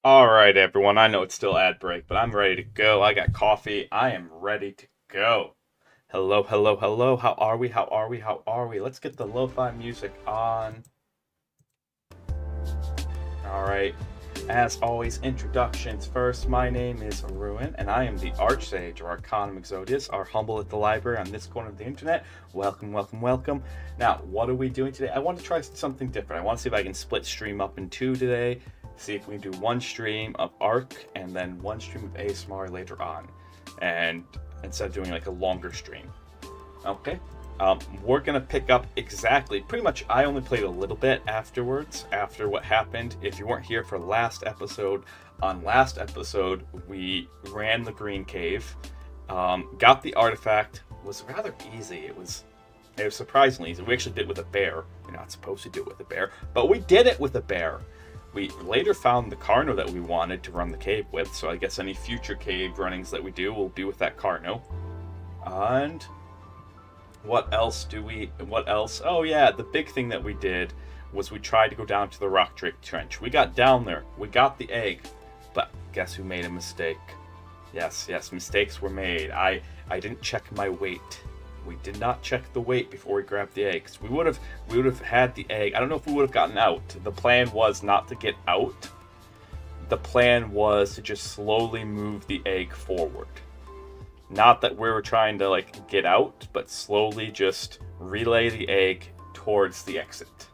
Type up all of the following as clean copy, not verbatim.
All right, everyone. I know it's still ad break, but I'm ready to go. I got coffee. I am ready to go. Hello, hello, hello. How are we? How are we? How are we? Let's get the lo-fi music on. All right. As always, introductions first. My name is Ruin, and I am the Archsage, or Arcanum Exodius, our humble at the library on this corner of the internet. Welcome, welcome, welcome. Now, what are we doing today? I want to try something different. I want to see if I can split stream up in two today. See if we can do one stream of ARK and then one stream of ASMR later on. And instead of doing like a longer stream. Okay. We're gonna pick up exactly, pretty much. I only played a little bit afterwards, after what happened. If you weren't here for last episode, on last episode we ran the green cave, got the artifact. Was rather easy. It was surprisingly easy. We actually did it with a bear. You're not supposed to do it with a bear, but we did it with a bear. We later found the Carno that we wanted to run the cave with, so I guess any future cave runnings that we do will be with that Carno. And what else? Oh yeah, the big thing that we did was we tried to go down to the Rock Drake Trench. We got down there, we got the egg, but guess who made a mistake? Yes, mistakes were made. I didn't check my weight. We did not check the weight before we grabbed the eggs. We would have had the egg. I don't know if we would have gotten out. The plan was not to get out. The plan was to just slowly move the egg forward. Not that we were trying to like get out, but slowly just relay the egg towards the exit.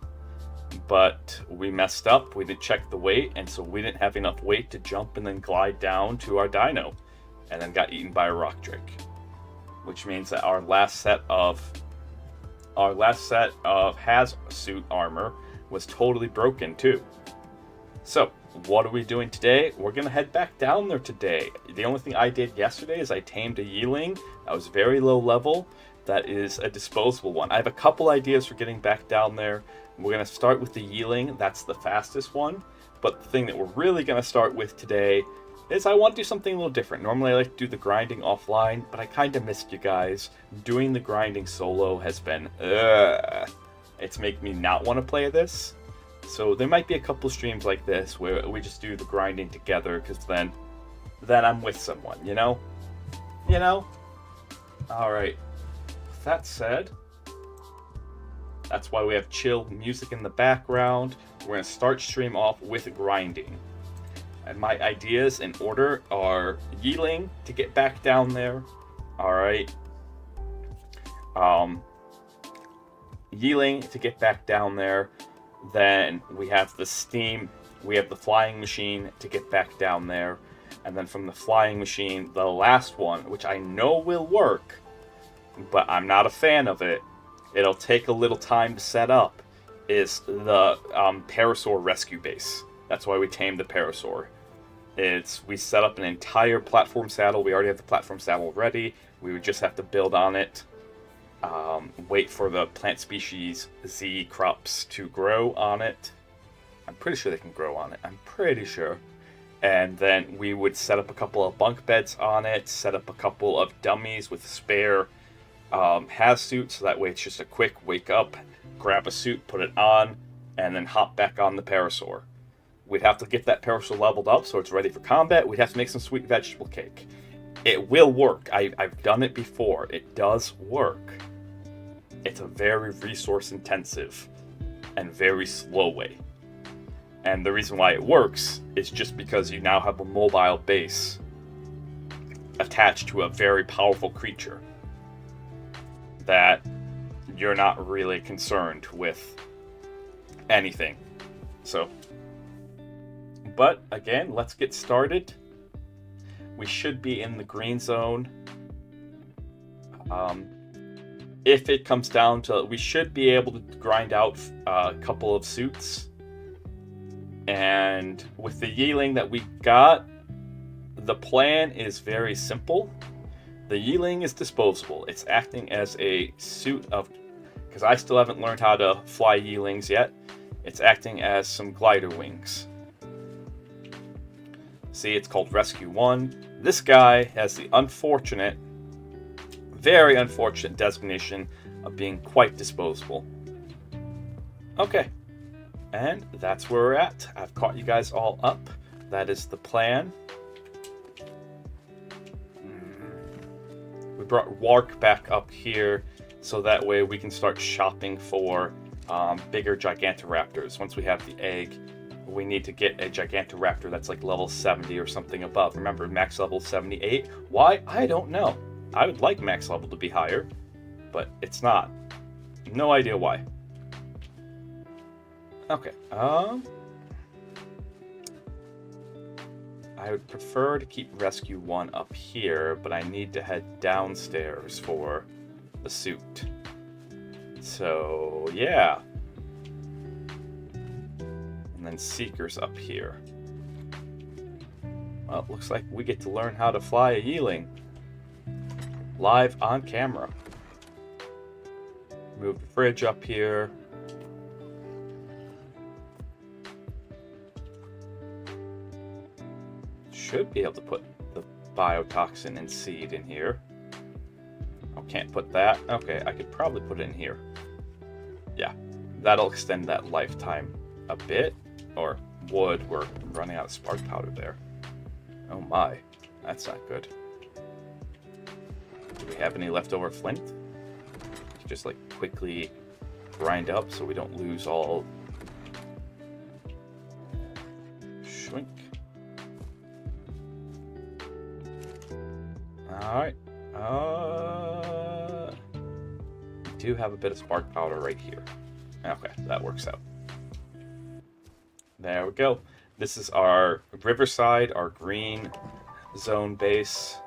But we messed up. We didn't check the weight, and so we didn't have enough weight to jump and then glide down to our dino, and then got eaten by a rock drake. Which means that our last set of Has-suit armor was totally broken too. So, what are we doing today? We're gonna head back down there today. The only thing I did yesterday is I tamed a yeeling. That was very low level. That is a disposable one. I have a couple ideas for getting back down there. We're gonna start with the yeeling. That's the fastest one. But the thing that we're really gonna start with today is I want to do something a little different. Normally I like to do the grinding offline, but I kind of missed you guys. Doing the grinding solo has been, it's making me not want to play this. So there might be a couple streams like this where we just do the grinding together, because then I'm with someone, you know? Alright. With that said, that's why we have chill music in the background. We're going to start stream off with grinding. And my ideas in order are yeeling to get back down there. Alright. Yeeling to get back down there. Then we have the steam. We have the flying machine to get back down there. And then from the flying machine, the last one, which I know will work, but I'm not a fan of it. It'll take a little time to set up, is the Parasaur rescue base. That's why we tamed the Parasaur. We set up an entire platform saddle. We already have the platform saddle ready. We would just have to build on it. Wait for the plant species Z crops to grow on it. I'm pretty sure they can grow on it. I'm pretty sure. And then we would set up a couple of bunk beds on it. Set up a couple of dummies with spare has-suits. So that way it's just a quick wake up, grab a suit, put it on, and then hop back on the Parasaur. We'd have to get that parasol leveled up so it's ready for combat. We'd have to make some sweet vegetable cake. It will work. I've done it before. It does work. It's a very resource intensive and very slow way. And the reason why it works is just because you now have a mobile base attached to a very powerful creature that you're not really concerned with anything. So, but again, let's get started. We should be in the green zone. If it comes down to, we should be able to grind out a couple of suits. And with the Yeeling that we got, the plan is very simple. The Yeeling is disposable. It's acting as a suit of, because I still haven't learned how to fly Yeelings yet. It's acting as some glider wings. See, it's called Rescue 1. This guy has the unfortunate, very unfortunate designation of being quite disposable. Okay, and that's where we're at. I've caught you guys all up. That is the plan. We brought ARK back up here so that way we can start shopping for bigger Gigantoraptors. Once we have the egg, we need to get a Gigantoraptor that's like level 70 or something above. Remember, max level 78. Why? I don't know. I would like max level to be higher, but it's not. No idea why. Okay. I would prefer to keep Rescue 1 up here, but I need to head downstairs for the suit. So, yeah. And then Seeker's up here. Well, it looks like we get to learn how to fly a Yeeling. Live on camera. Move the fridge up here. Should be able to put the biotoxin and seed in here. Oh, can't put that. Okay, I could probably put it in here. Yeah, that'll extend that lifetime a bit. Or wood. We're running out of spark powder there. Oh my, that's not good. Do we have any leftover flint? Just like quickly grind up so we don't lose all. Shrink. Alright. We do have a bit of spark powder right here. Okay, that works out. There we go. This is our Riverside, our green zone base.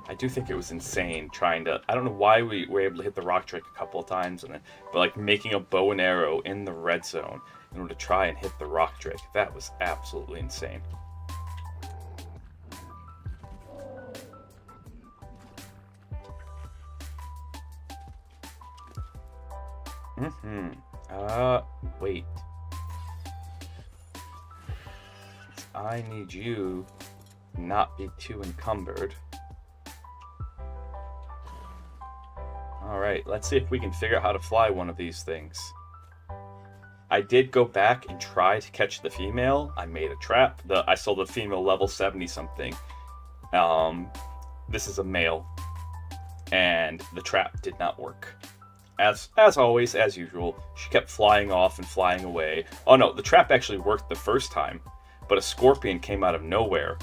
I do think it was insane trying to, I don't know why we were able to hit the rock drake a couple of times, but like making a bow and arrow in the red zone in order to try and hit the rock drake. That was absolutely insane. Wait. I need you to not be too encumbered. Alright, let's see if we can figure out how to fly one of these things. I did go back and try to catch the female. I made a trap. I saw the female level 70 something. This is a male. And the trap did not work. As always, as usual, she kept flying off and flying away. Oh no, the trap actually worked the first time. But a scorpion came out of nowhere,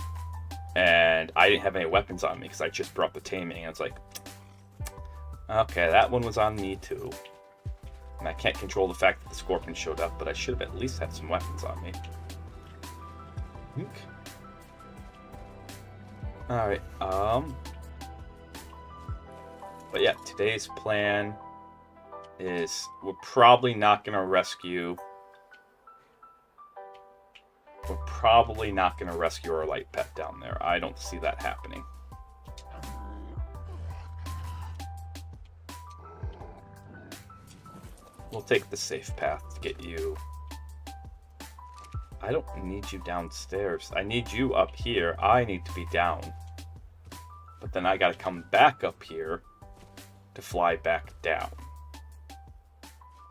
and I didn't have any weapons on me because I just brought the taming. And it's like, okay, that one was on me too. And I can't control the fact that the scorpion showed up, but I should have at least had some weapons on me. Alright, but yeah, today's plan is we're probably not going to rescue... We're probably not going to rescue our light pet down there. I don't see that happening. We'll take the safe path to get you. I don't need you downstairs. I need you up here. I need to be down. But then I got to come back up here to fly back down.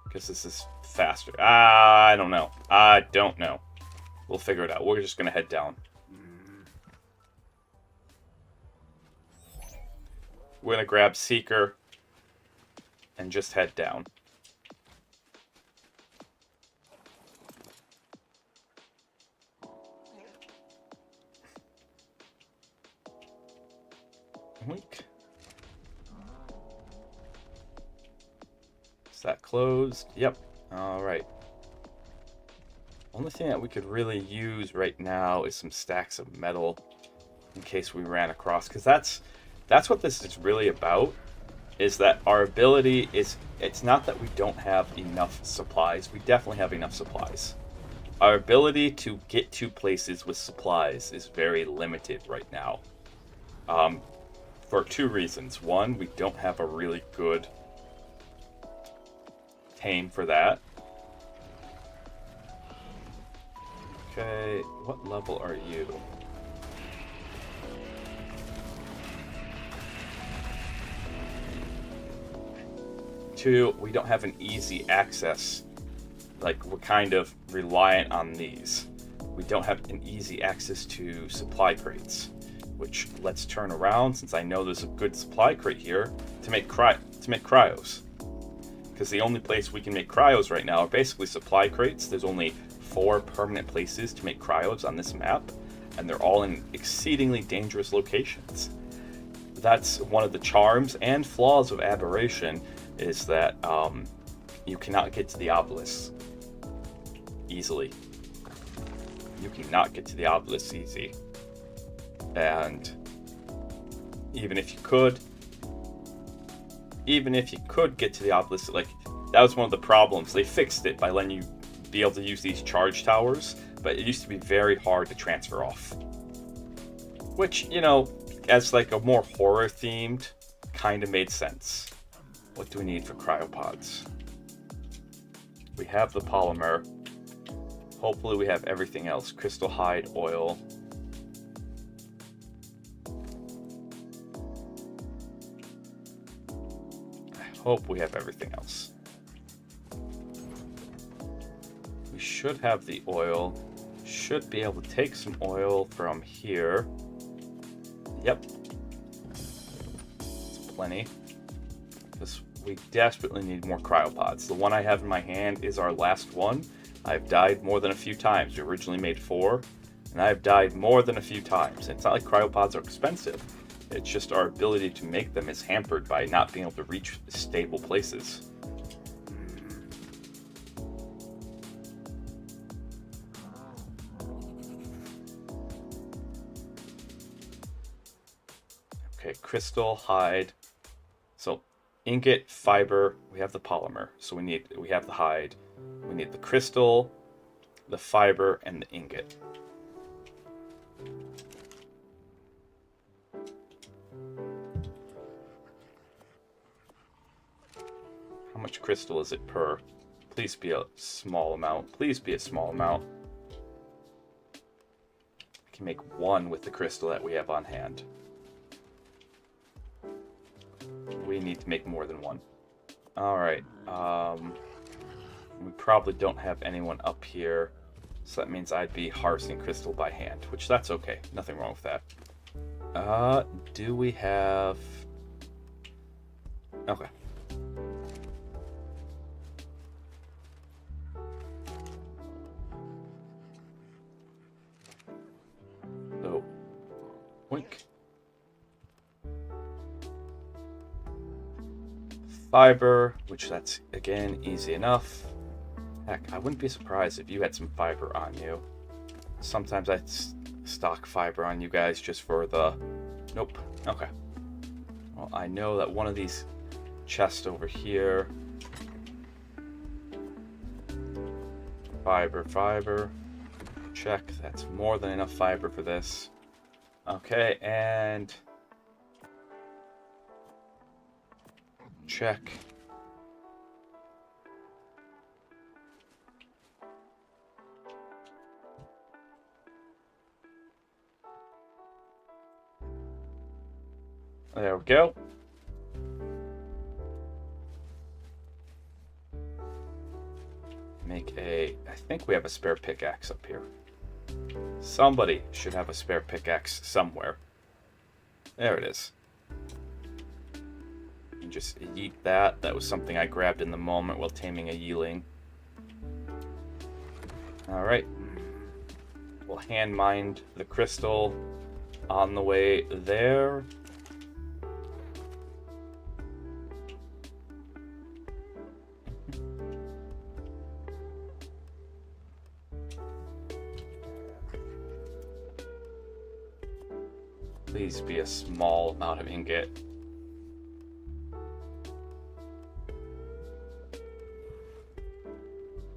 Because this is faster? I don't know. I don't know. We'll figure it out. We're just going to head down. We're going to grab Seeker and just head down. Wink. Is that closed? Yep. All right. Only thing that we could really use right now is some stacks of metal in case we ran across, because that's what this is really about, is that our ability is, it's not that we don't have enough supplies. We definitely have enough supplies. Our ability to get to places with supplies is very limited right now. For two reasons. One, we don't have a really good tame for that. Okay, what level are you? Two, we don't have an easy access. Like, we're kind of reliant on these. We don't have an easy access to supply crates. Which, let's turn around, since I know there's a good supply crate here, to make cryos. Because the only place we can make cryos right now are basically supply crates. There's only 4 permanent places to make cryos on this map, and they're all in exceedingly dangerous locations. That's one of the charms and flaws of Aberration, is that you cannot get to the obelisk easily. You cannot get to the obelisk easy. And even if you could get to the obelisk, like, that was one of the problems. They fixed it by letting you be able to use these charge towers, but it used to be very hard to transfer off. Which, you know, as like a more horror themed, kind of made sense. What do we need for cryopods? We have the polymer. Hopefully we have everything else. Crystal hide, oil. Hope we have everything else. We should have the oil. Should be able to take some oil from here. Yep. It's plenty. Because we desperately need more cryopods. The one I have in my hand is our last one. I've died more than a few times. We originally made 4, and I've died more than a few times. It's not like cryopods are expensive. It's just our ability to make them is hampered by not being able to reach stable places. Okay, crystal, hide. So ingot, fiber, we have the polymer. So we have the hide. We need the crystal, the fiber, and the ingot. How much crystal is it per? Please be a small amount. Please be a small amount. I can make 1 with the crystal that we have on hand. We need to make more than 1. Alright. We probably don't have anyone up here. So that means I'd be harvesting crystal by hand. Which, that's okay. Nothing wrong with that. Do we have... Okay. So, wink. Fiber, which that's, again, easy enough. Heck, I wouldn't be surprised if you had some fiber on you. Sometimes I stock fiber on you guys just for the... Nope. Okay. Well, I know that one of these chests over here... Fiber. Check. That's more than enough fiber for this. Okay, and... Check. There we go. I think we have a spare pickaxe up here. Somebody should have a spare pickaxe somewhere. There it is. And just yeet that. That was something I grabbed in the moment while taming a yeeling. Alright. We'll hand mine the crystal on the way there. Please be a small amount of ingot.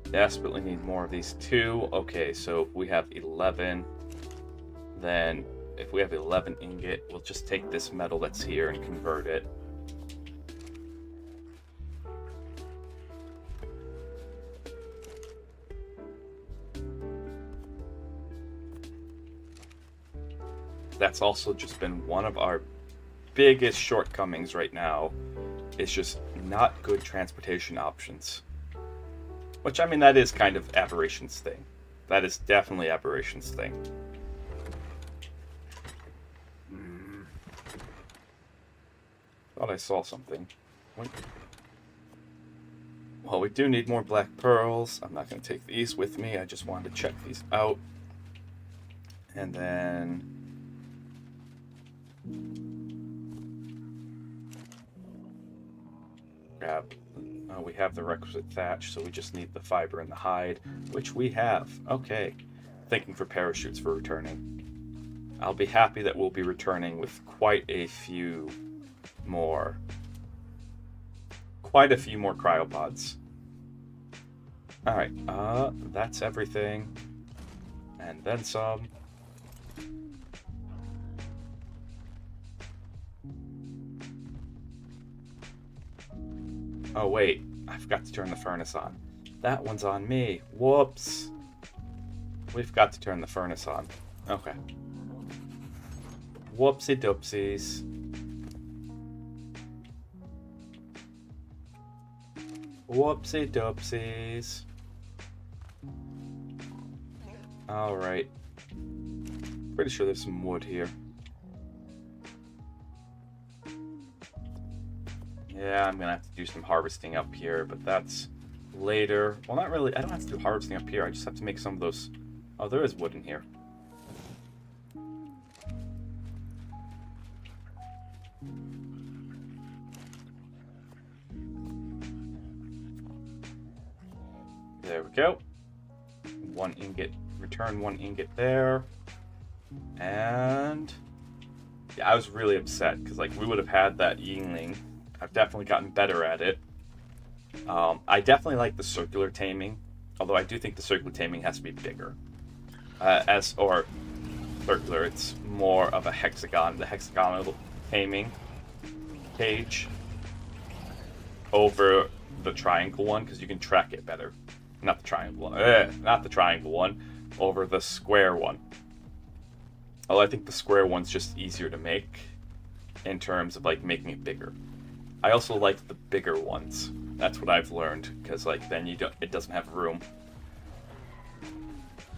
Desperately need more of these too. Okay, so if we have 11, then if we have 11 ingot, we'll just take this metal that's here and convert it. That's also just been one of our biggest shortcomings right now. It's just not good transportation options. Which, I mean, that is kind of Aberration's thing. That is definitely Aberration's thing. Thought I saw something. What? Well, we do need more black pearls. I'm not going to take these with me. I just wanted to check these out. And then... grab... Oh, we have the requisite thatch, so we just need the fiber and the hide, which we have. Okay. Thinking for parachutes for returning. I'll be happy that we'll be returning with quite a few more cryopods. Alright, that's everything. And then some. Oh wait, I forgot to turn the furnace on. That one's on me. Whoops. We forgot to turn the furnace on. Okay. Whoopsie doopsies. Whoopsie doopsies. Alright. Pretty sure there's some wood here. Yeah, I'm gonna have to do some harvesting up here, but that's later. Well, not really. I don't have to do harvesting up here. I just have to make some of those. Oh, there is wood in here. There we go. 1 ingot. Return 1 ingot there. And yeah, I was really upset because like we would have had that yingling. I've definitely gotten better at it. I definitely like the circular taming, although I do think the circular taming has to be bigger. Or circular, it's more of a hexagon, the hexagonal taming page over the triangle one, because you can track it better. Not the triangle one. Not the triangle one. Over the square one. Although I think the square one's just easier to make in terms of like making it bigger. I also like the bigger ones. That's what I've learned, because like then it doesn't have room.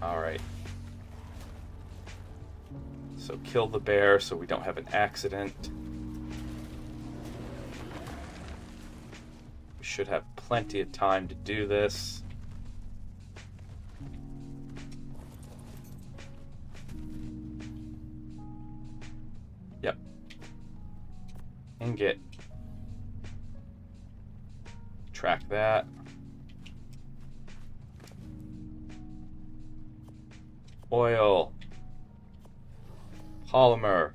All right. So kill the bear so we don't have an accident. We should have plenty of time to do this. Yep. Ingot. Track that. Oil. Polymer.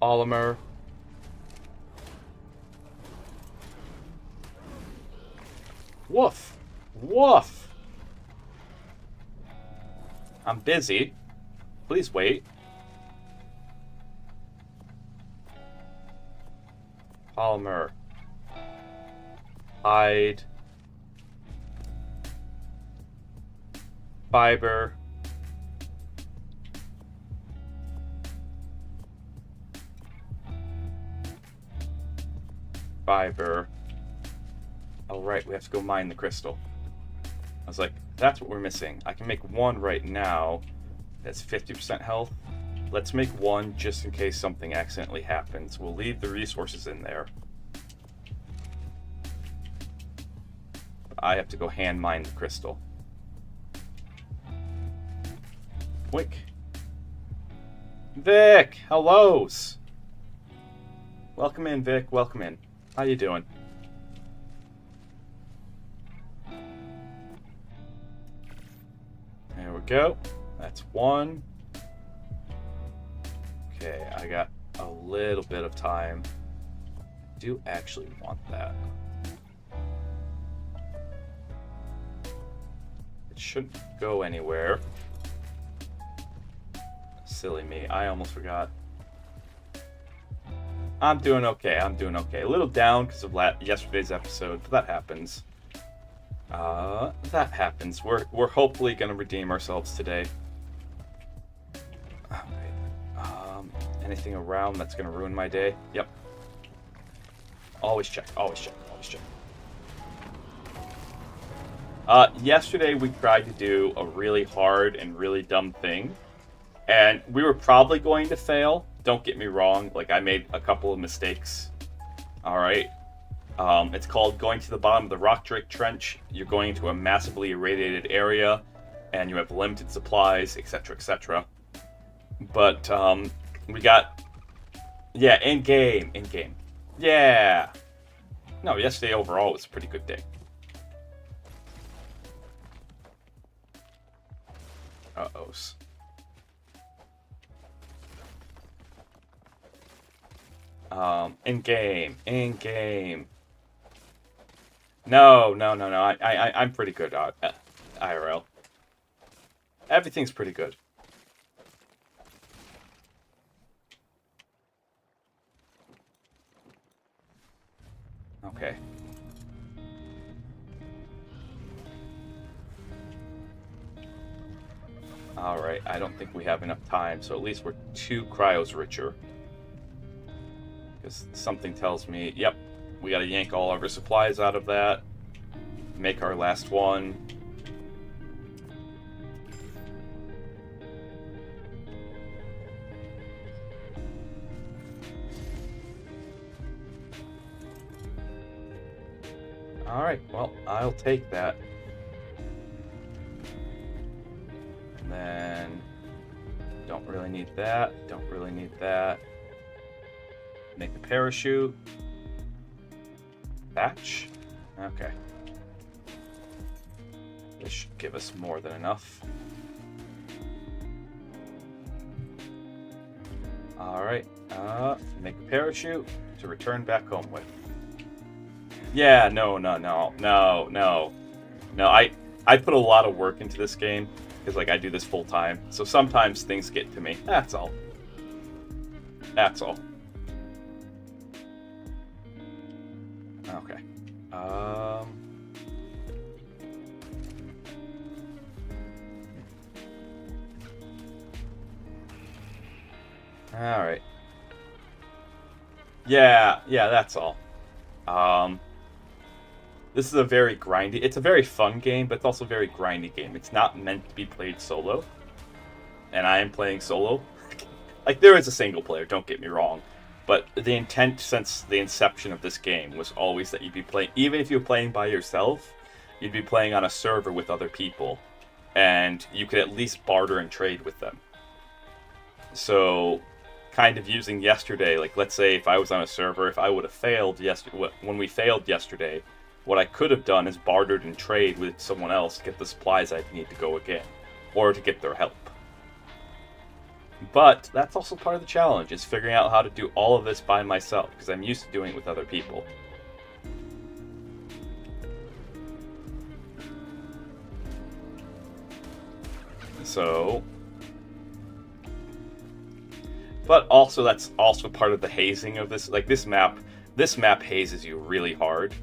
Polymer. Woof. Woof. I'm busy. Please wait. Polymer. Hide. Fiber. Fiber. All right, we have to go mine the crystal. was like, that's what we're missing. I can make one right now that's 50% health. Let's make one just in case something accidentally happens. We'll leave the resources in there. I have to go hand mine the crystal. Quick. Vic, hellos. Welcome in, Vic. Welcome in. How you doing? There we go. That's one. Okay, I got a little bit of time. I do actually want that. It shouldn't go anywhere. Silly me. I almost forgot. I'm doing okay. I'm doing okay. A little down because of yesterday's episode, but that happens. That happens. We're hopefully gonna redeem ourselves today. Okay. Anything around that's gonna ruin my day? Yep. Always check. Always check. Always check. Yesterday we tried to do a really hard and really dumb thing, and we were probably going to fail. Don't get me wrong. Like, I made a couple of mistakes. All right. It's called going to the bottom of the rock drake trench. You're going into a massively irradiated area, and you have limited supplies, etc., etc. But we got, yeah, in game. Yeah. No, yesterday overall was a pretty good day. Uh-ohs. In game. No. I'm pretty good at IRL. Everything's pretty good. Okay. Alright, I don't think we have enough time, so at least we're 2 cryos richer. Because something tells me, yep, we gotta yank all of our supplies out of that. Make our last one. Alright, well, I'll take that. And then, don't really need that, Make a parachute. Batch. Okay. This should give us more than enough. Alright, make a parachute to return back home with. Yeah, no. I put a lot of work into this game, because, like, I do this full time, so sometimes things get to me. That's all. Okay. Alright. Yeah, that's all. This is a very grindy... It's a very fun game, but it's also a very grindy game. It's not meant to be played solo. And I am playing solo. Like, there is a single player, don't get me wrong. But the intent since the inception of this game was always that you'd be playing... Even if you're playing by yourself, you'd be playing on a server with other people. And you could at least barter and trade with them. So, kind of using yesterday, like, let's say if I was on a server, if I would have failed when we failed yesterday, what I could have done is bartered and trade with someone else to get the supplies I'd need to go again, or to get their help. But that's also part of the challenge, is figuring out how to do all of this by myself, because I'm used to doing it with other people. So... But also, that's also part of the hazing of this. Like, this map hazes you really hard.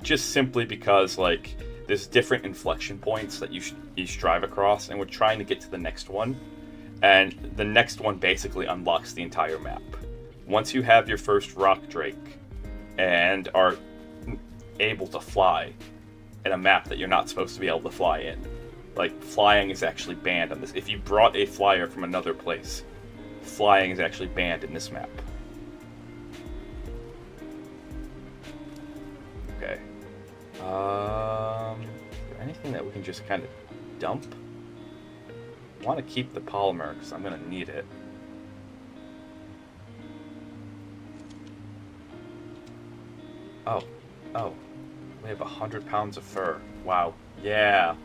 Just simply because, like, there's different inflection points that you strive across, and we're trying to get to the next one. And the next one basically unlocks the entire map. Once you have your first rock drake and are able to fly, in a map that you're not supposed to be able to fly in. Like, flying is actually banned on this. If you brought a flyer from another place, flying is actually banned in this map. Okay. Is there anything that we can just kind of dump? I want to keep the polymer because I'm going to need it. Oh, we have 100 pounds of fur. Wow. Yeah.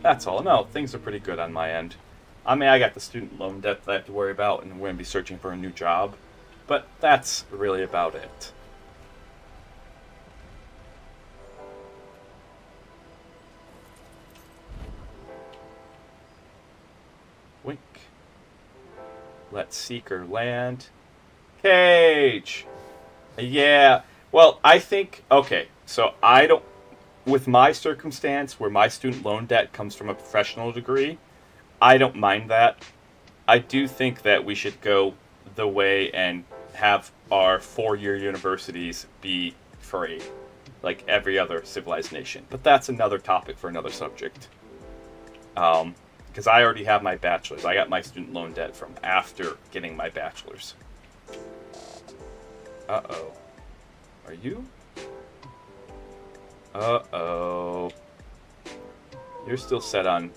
That's all. No, things are pretty good on my end. I mean, I got the student loan debt that I have to worry about, and we're going to be searching for a new job. But that's really about it. Wink. Let seeker land. Cage! Yeah. Well, I think, okay, so I don't, with my circumstance where my student loan debt comes from a professional degree, I don't mind that. I do think that we should go the way and have our 4-year universities be free, like every other civilized nation. But that's another topic for another subject. Because I already have my bachelor's. I got my student loan debt from after getting my bachelor's. Uh-oh. Are you? Uh-oh. You're still set on...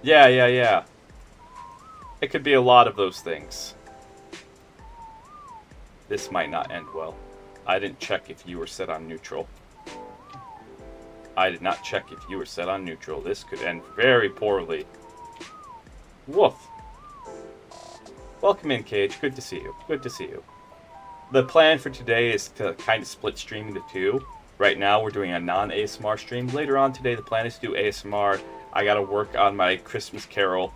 Yeah. It could be a lot of those things. This might not end well. I didn't check if you were set on neutral. I did not check if you were set on neutral. This could end very poorly. Woof. Welcome in, Cage. Good to see you. Good to see you. The plan for today is to kind of split stream into two. Right now, we're doing a non-ASMR stream. Later on today, the plan is to do ASMR. I gotta work on my Christmas Carol,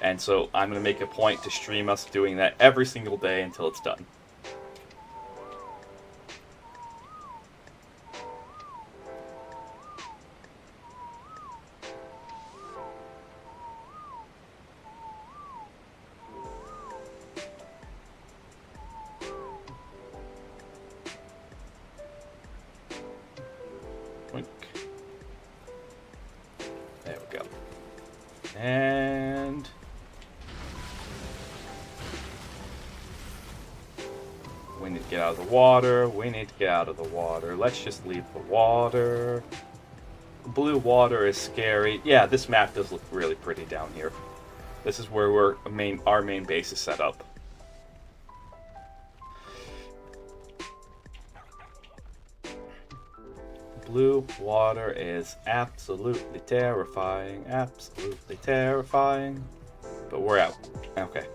and so I'm gonna make a point to stream us doing that every single day until it's done. There we go. And we need to get out of the water. We need to get out of the water. Let's just leave the water. Blue water is scary. Yeah, this map does look really pretty down here. This is where our main base is set up. Blue water is absolutely terrifying. Absolutely terrifying. But we're out. Okay.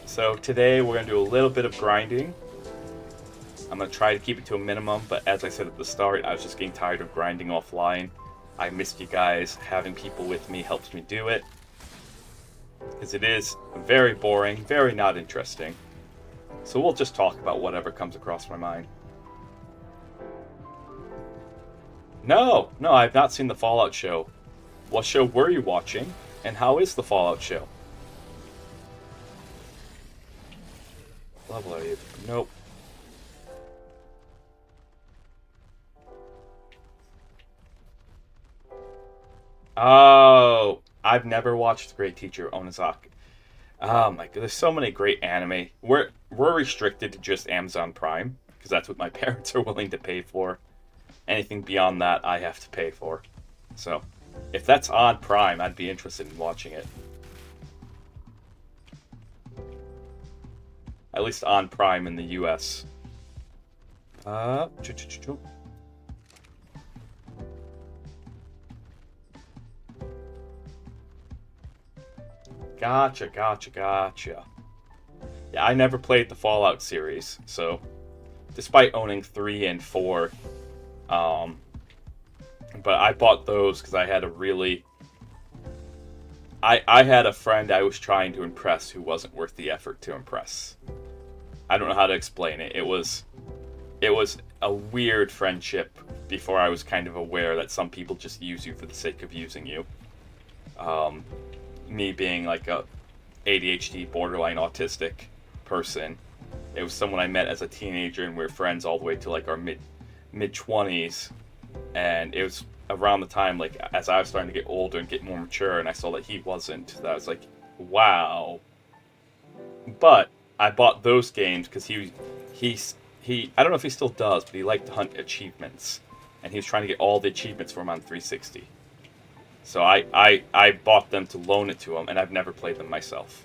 So today we're going to do a little bit of grinding. I'm going to try to keep it to a minimum, but as I said at the start, I was just getting tired of grinding offline. I missed you guys. Having people with me helps me do it. Because it is very boring, very not interesting. So we'll just talk about whatever comes across my mind. No, I've not seen the Fallout show. What show were you watching, and how is the Fallout show? What level are you? Nope. Oh, I've never watched The Great Teacher Onizaki. Oh my god, there's so many great anime. We're restricted to just Amazon Prime, because that's what my parents are willing to pay for. Anything beyond that, I have to pay for. So, if that's on Prime, I'd be interested in watching it. At least on Prime in the US. Gotcha. Yeah, I never played the Fallout series, so despite owning 3 and 4, but I bought those because I had a really... I had a friend I was trying to impress who wasn't worth the effort to impress. I don't know how to explain it. It was a weird friendship before I was kind of aware that some people just use you for the sake of using you. Me being like a ADHD borderline autistic person, It was someone I met as a teenager, and we were friends all the way to like our mid-20s. And it was around the time, like, as I was starting to get older and get more mature, and I saw that he wasn't. That I was like, wow. But I bought those games because he I don't know if he still does, but he liked to hunt achievements, and he was trying to get all the achievements for him on 360. So I bought them to loan it to him, and I've never played them myself.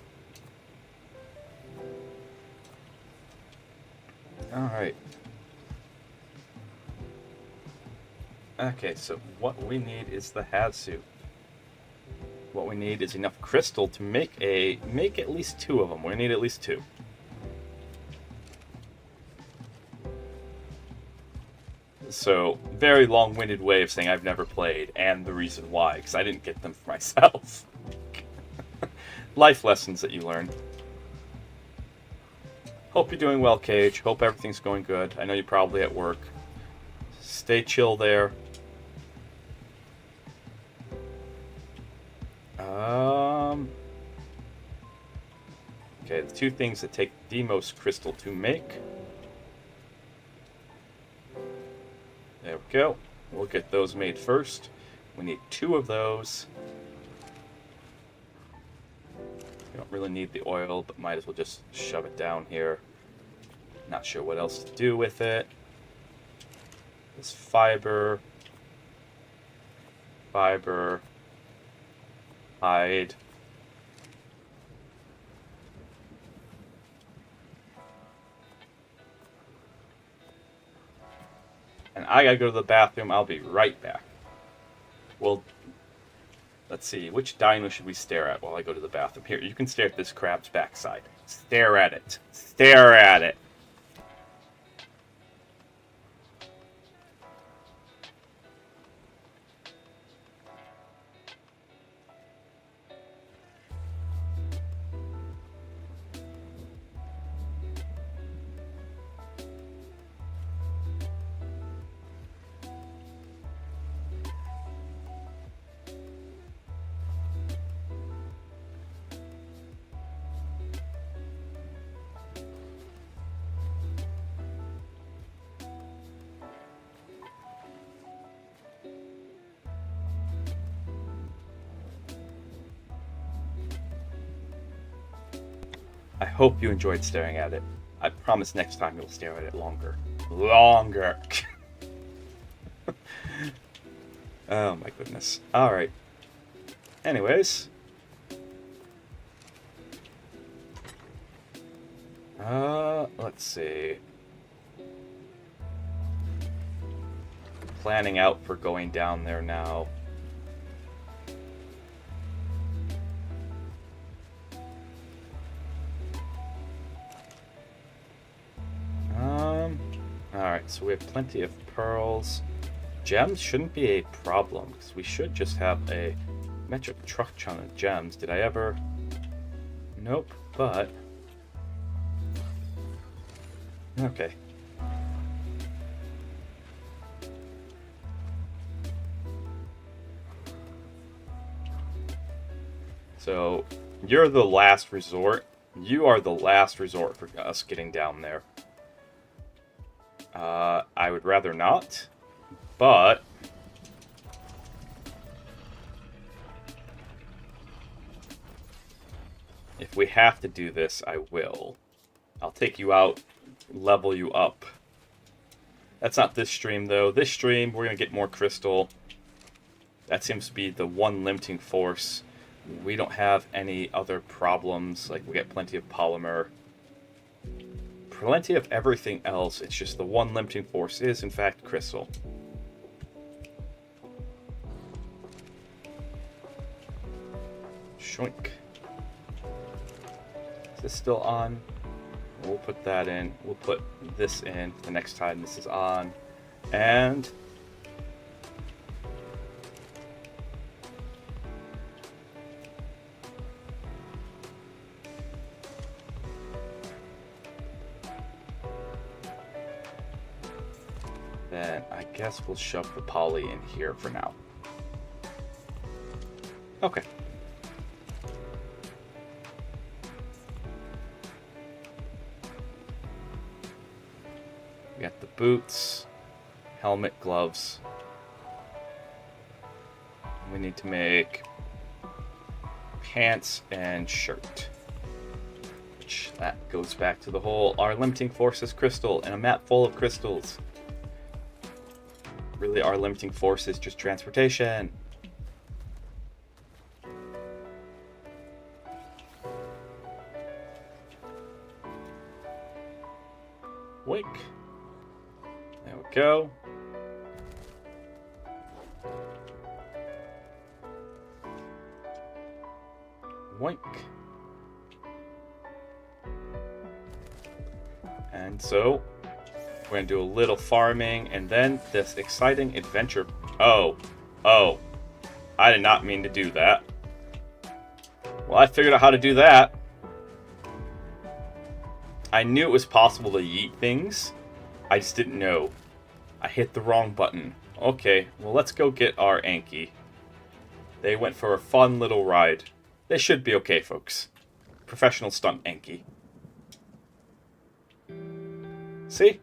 Alright. Okay, so what we need is the Hatsu. What we need is enough crystal to make at least 2 of them. We need at least 2. So, very long-winded way of saying I've never played, and the reason why, because I didn't get them for myself. Life lessons that you learn. Hope you're doing well, Cage. Hope everything's going good. I know you're probably at work. Stay chill there. Okay, the 2 things that take the most crystal to make. There we go. We'll get those made first. We need 2 of those. We don't really need the oil, but might as well just shove it down here. Not sure what else to do with it. This fiber. Hide. And I gotta go to the bathroom. I'll be right back. Well, let's see. Which dino should we stare at while I go to the bathroom? Here, you can stare at this crab's backside. Stare at it. Stare at it. I hope you enjoyed staring at it. I promise next time you'll stare at it longer. Longer! Oh my goodness. Alright. Anyways. Let's see. Planning out for going down there now. Alright, so we have plenty of pearls. Gems shouldn't be a problem, because we should just have a metric truck ton of gems. Did I ever? Nope, but... Okay. So, you're the last resort. You are the last resort for us getting down there. I would rather not, but... if we have to do this, I will. I'll take you out, level you up. That's not this stream, though. This stream, we're going to get more crystal. That seems to be the one limiting force. We don't have any other problems. Like, we get plenty of polymer. Plenty of everything else. It's just the one limiting force is, in fact, crystal. Shoink. Is this still on? We'll put that in. We'll put this in the next time this is on. And... then I guess we'll shove the poly in here for now. Okay. We got the boots, helmet, gloves. We need to make pants and shirt. Which that goes back to the whole our limiting force is crystal and a map full of crystals. Really, our limiting force is just transportation. Wink. There we go. Wink. And so we're going to do a little farming and then this exciting adventure. Oh, I did not mean to do that. Well, I figured out how to do that. I knew it was possible to yeet things. I just didn't know. I hit the wrong button. Okay, well, let's go get our Anki. They went for a fun little ride. They should be okay, folks. Professional stunt Anki. See?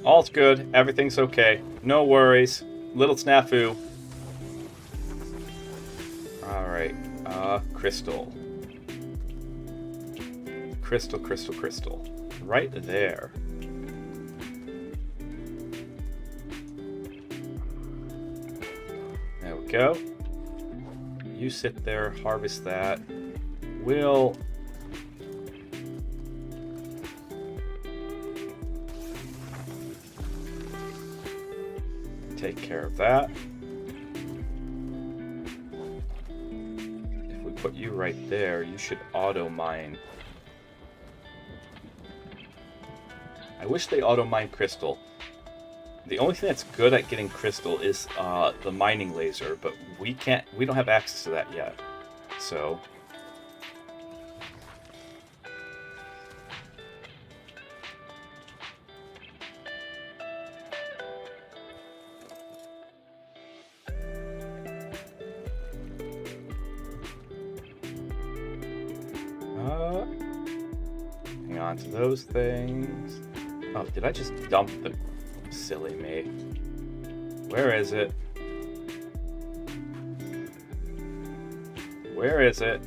All's good. Everything's okay. No worries. Little snafu. Alright. Crystal. Crystal. Right there. There we go. You sit there, harvest that. We'll take care of that. If we put you right there, you should auto mine. I wish they auto mine crystal. The only thing that's good at getting crystal is the mining laser, but we don't have access to that yet. So hang on to those things. Oh, did I just dump the silly me? Where is it? Where is it?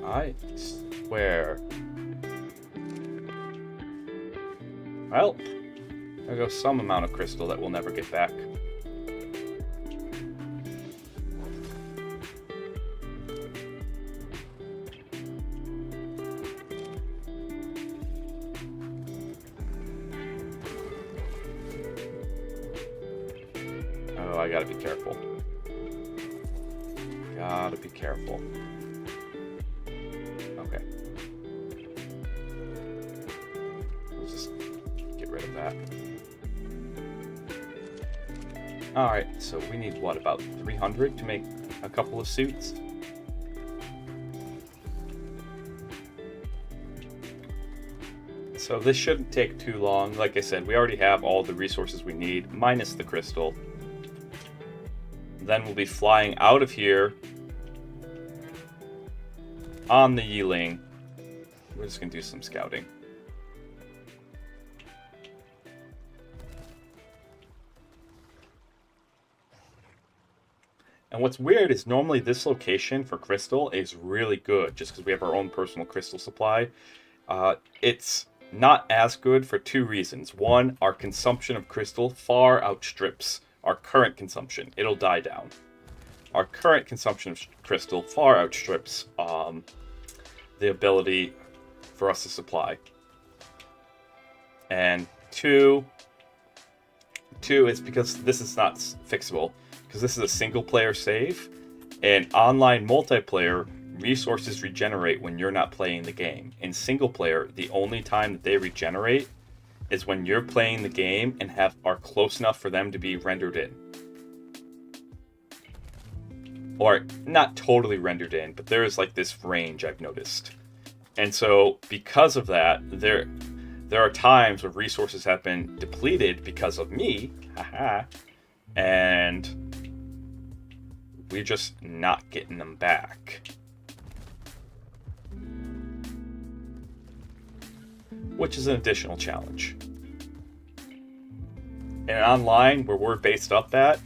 I swear. Well, there goes some amount of crystal that we'll never get back. I gotta be careful. Gotta be careful. Okay. We'll just get rid of that. Alright, so we need what, about 300 to make a couple of suits? So this shouldn't take too long. Like I said, we already have all the resources we need, minus the crystal. Then we'll be flying out of here on the Yiling. We're just going to do some scouting. And what's weird is normally this location for crystal is really good just because we have our own personal crystal supply. It's not as good for two reasons. One, our consumption of crystal far outstrips our current consumption. It'll die down. Our current consumption of crystal far outstrips the ability for us to supply. And two is because this is not fixable. Because this is a single player save. And online multiplayer, resources regenerate when you're not playing the game. In single player, the only time that they regenerate is when you're playing the game and are close enough for them to be rendered in. Or not totally rendered in, but there is like this range I've noticed. And so because of that, there are times where resources have been depleted because of me, and we're just not getting them back. Which is an additional challenge. And online, where we're based up at,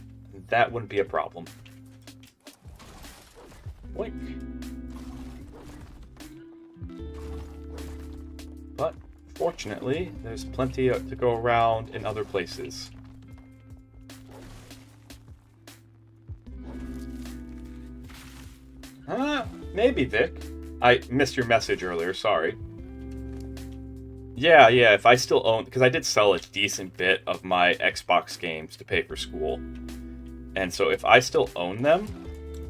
that wouldn't be a problem. Wink. But fortunately, there's plenty to go around in other places. Maybe, Vic. I missed your message earlier, sorry. Yeah, if I still own... Because I did sell a decent bit of my Xbox games to pay for school. And so if I still own them,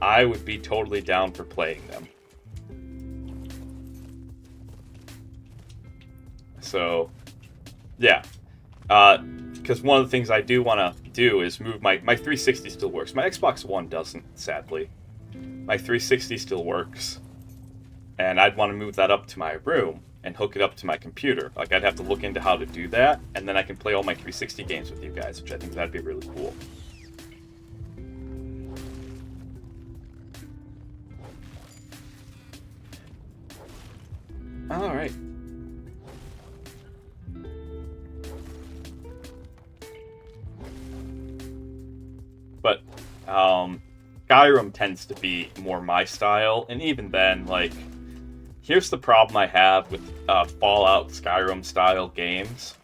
I would be totally down for playing them. So, yeah. Because one of the things I do want to do is move my 360 still works. My Xbox One doesn't, sadly. My 360 still works. And I'd want to move that up to my room and hook it up to my computer. Like, I'd have to look into how to do that, and then I can play all my 360 games with you guys, which I think that'd be really cool. Alright. But, Skyrim tends to be more my style, and even then, like, here's the problem I have with Fallout Skyrim style games,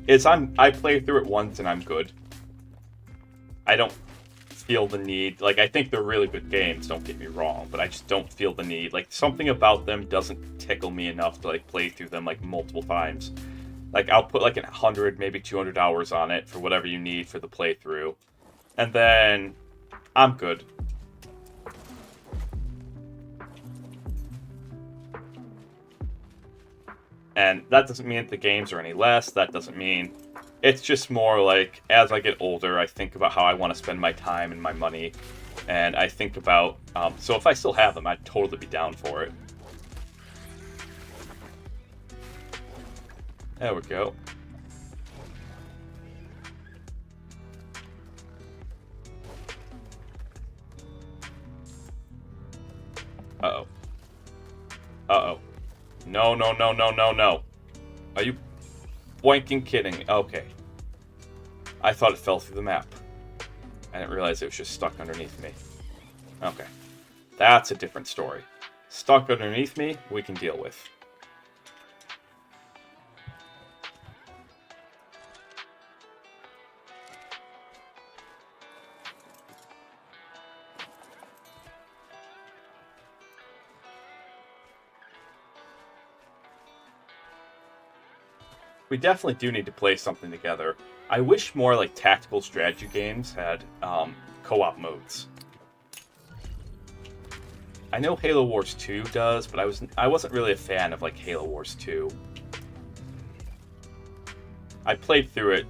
is I play through it once and I'm good. I don't feel the need, like, I think they're really good games, don't get me wrong, but I just don't feel the need, like, something about them doesn't tickle me enough to, like, play through them, like, multiple times. Like, I'll put, like, 100, maybe 200 hours on it for whatever you need for the playthrough, and then I'm good. And that doesn't mean that the games are any less. That doesn't mean... It's just more like, as I get older, I think about how I want to spend my time and my money. And I think about... so if I still have them, I'd totally be down for it. There we go. Uh-oh. Uh-oh. No. Are you boinking kidding? Okay. I thought it fell through the map. I didn't realize it was just stuck underneath me. Okay. That's a different story. Stuck underneath me, we can deal with. We definitely do need to play something together. I wish more like tactical strategy games had co-op modes. I know Halo Wars 2 does, but I wasn't really a fan of like Halo Wars 2. I played through it.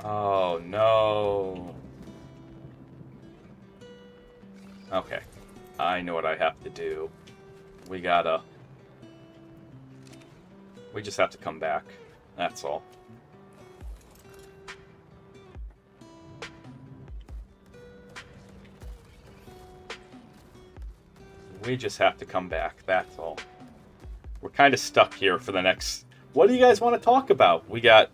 Oh no. Okay. I know what I have to do. We just have to come back. That's all. We just have to come back. That's all. We're kind of stuck here for the next... What do you guys want to talk about? We got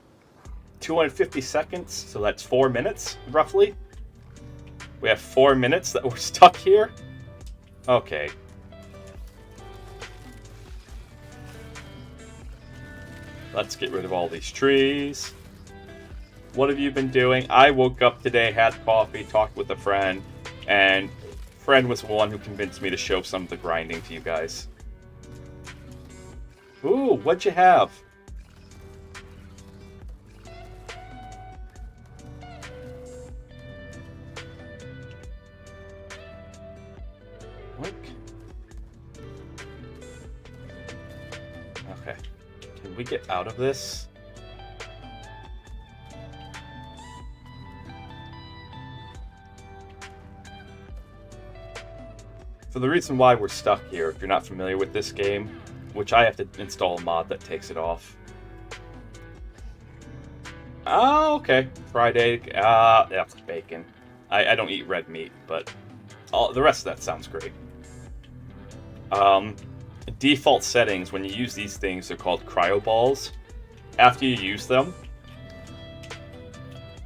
250 seconds, so that's 4 minutes, roughly. We have 4 minutes that we're stuck here? Okay. Let's get rid of all these trees. What have you been doing? I woke up today, had coffee, talked with a friend, and friend was the one who convinced me to show some of the grinding to you guys. Ooh, what'd you have? What? Okay. Can we get out of this? For the reason why we're stuck here, if you're not familiar with this game, which I have to install a mod that takes it off. Oh, okay. Fried egg. That's bacon. I don't eat red meat, but the rest of that sounds great. Um, Default settings, when you use these things, they're called cryo balls. After you use them,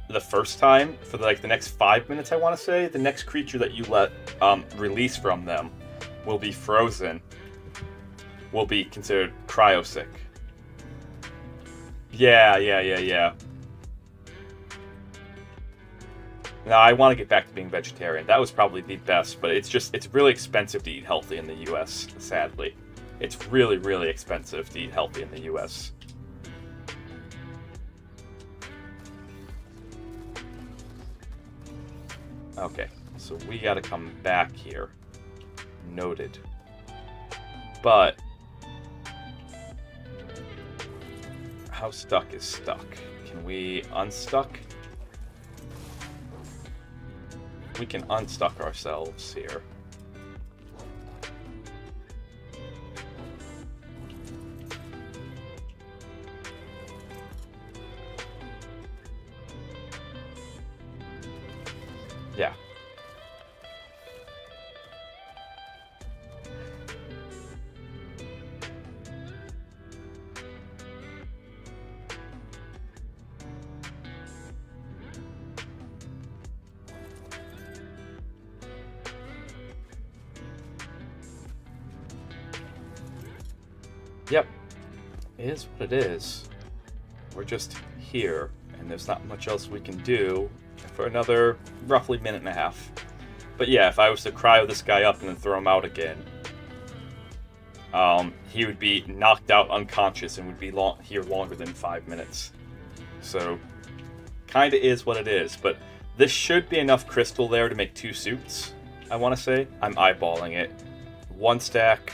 the first time, for like the next 5 minutes, I want to say, the next creature that you let release from them will be frozen, will be considered cryosick. Yeah. Now, I want to get back to being vegetarian. That was probably the best, but it's really expensive to eat healthy in the US, sadly. It's really, really expensive to eat healthy in the US. Okay, so we gotta come back here. Noted. But how stuck is stuck? Can we unstuck? We can unstuck ourselves here. Yeah. Yep. It is what it is. We're just here, and there's not much else we can do for another roughly minute and a half. But yeah, if I was to cryo this guy up and then throw him out again, he would be knocked out unconscious and would be here longer than 5 minutes. So, kinda is what it is, but this should be enough crystal there to make 2 suits, I want to say. I'm eyeballing it. 1 stack,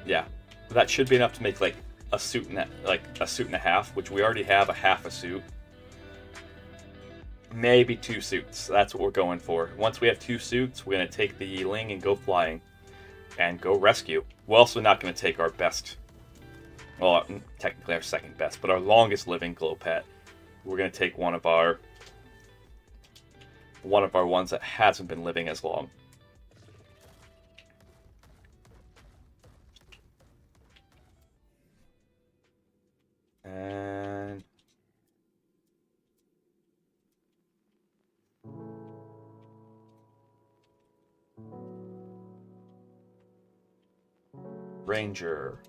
yeah. That should be enough to make like a suit and a half, which we already have a half a suit. Maybe 2 suits. That's what we're going for. Once we have 2 suits, we're gonna take the Yiling and go flying, and go rescue. We're also not gonna take our best, well, technically our second best, but our longest living glow pet. We're gonna take one of our ones that hasn't been living as long. And Ranger.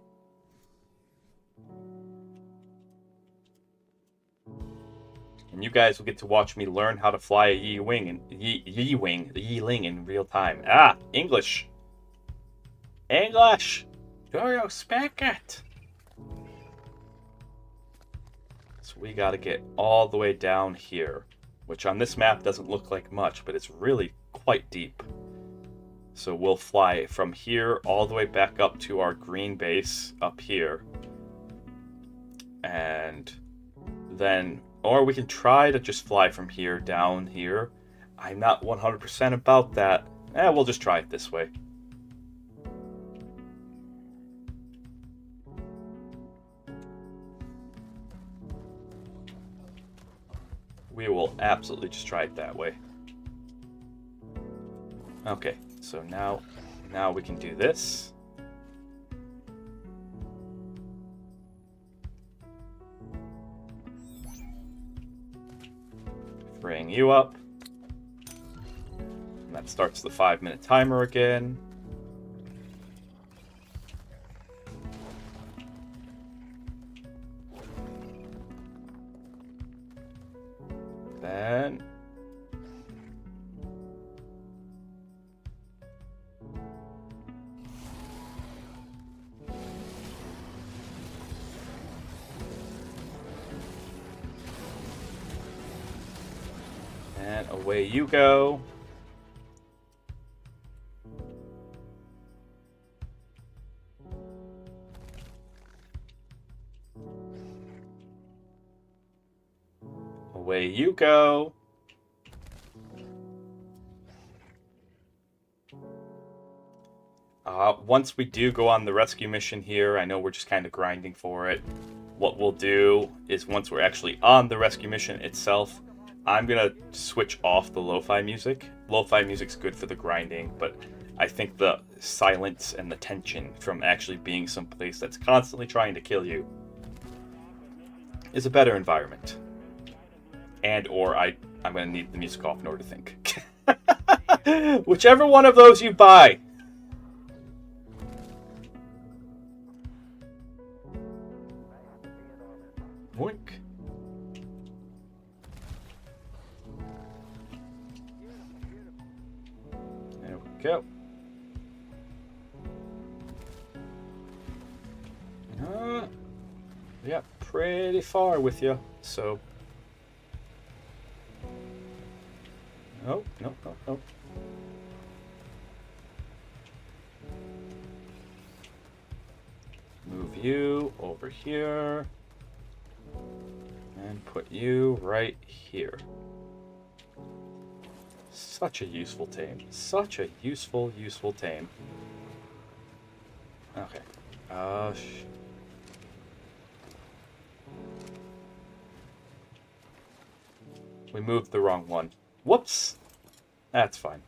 And you guys will get to watch me learn how to fly a Yi-Wing and Yi-Ling in real time. English. English. Do you speak it? So we gotta get all the way down here, which on this map doesn't look like much, but it's really quite deep. So we'll fly from here all the way back up to our green base up here. And then, or we can try to just fly from here down here. I'm not 100% about that. We'll just try it this way. We will absolutely just try it that way. Okay, so now we can do this. Bring you up. And that starts the 5-minute timer again. Then and away you go. Away you go. Once we do go on the rescue mission here, I know we're just kind of grinding for it. what we'll do is once we're actually on the rescue mission itself, I'm going to switch off the lo-fi music. Lo-fi music's good for the grinding, but I think the silence and the tension from actually being someplace that's constantly trying to kill you is a better environment. And or I'm going to need the music off in order to think. Whichever one of those you buy. Boink. There we go. Yeah, pretty far with you, so... Nope. Move you over here. And put you right here. Such a useful tame. Such a useful tame. Okay. We moved the wrong one. Whoops! That's fine.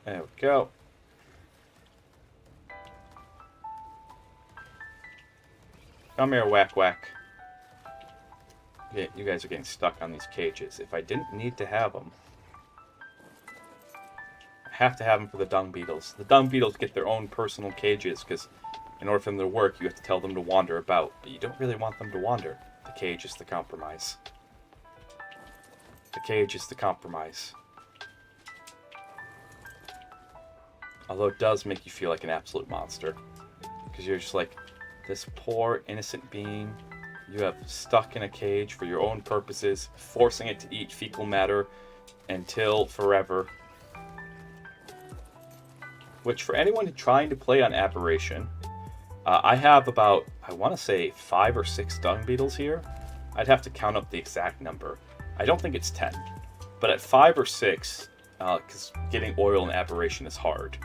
There we go. Come here, whack whack. Yeah, you guys are getting stuck on these cages. If I didn't need to have them, I have to have them for the dung beetles. The dung beetles get their own personal cages because in order for them to work, you have to tell them to wander about. But you don't really want them to wander. The cage is the compromise. The cage is the compromise. Although it does make you feel like an absolute monster. Because you're just like, this poor innocent being you have stuck in a cage for your own purposes, forcing it to eat fecal matter until forever. Which for anyone trying to play on Aberration, I have about, I want to say 5 or 6 dung beetles here. I'd have to count up the exact number. I don't think it's 10. But at 5 or 6, because getting oil in Aberration is hard.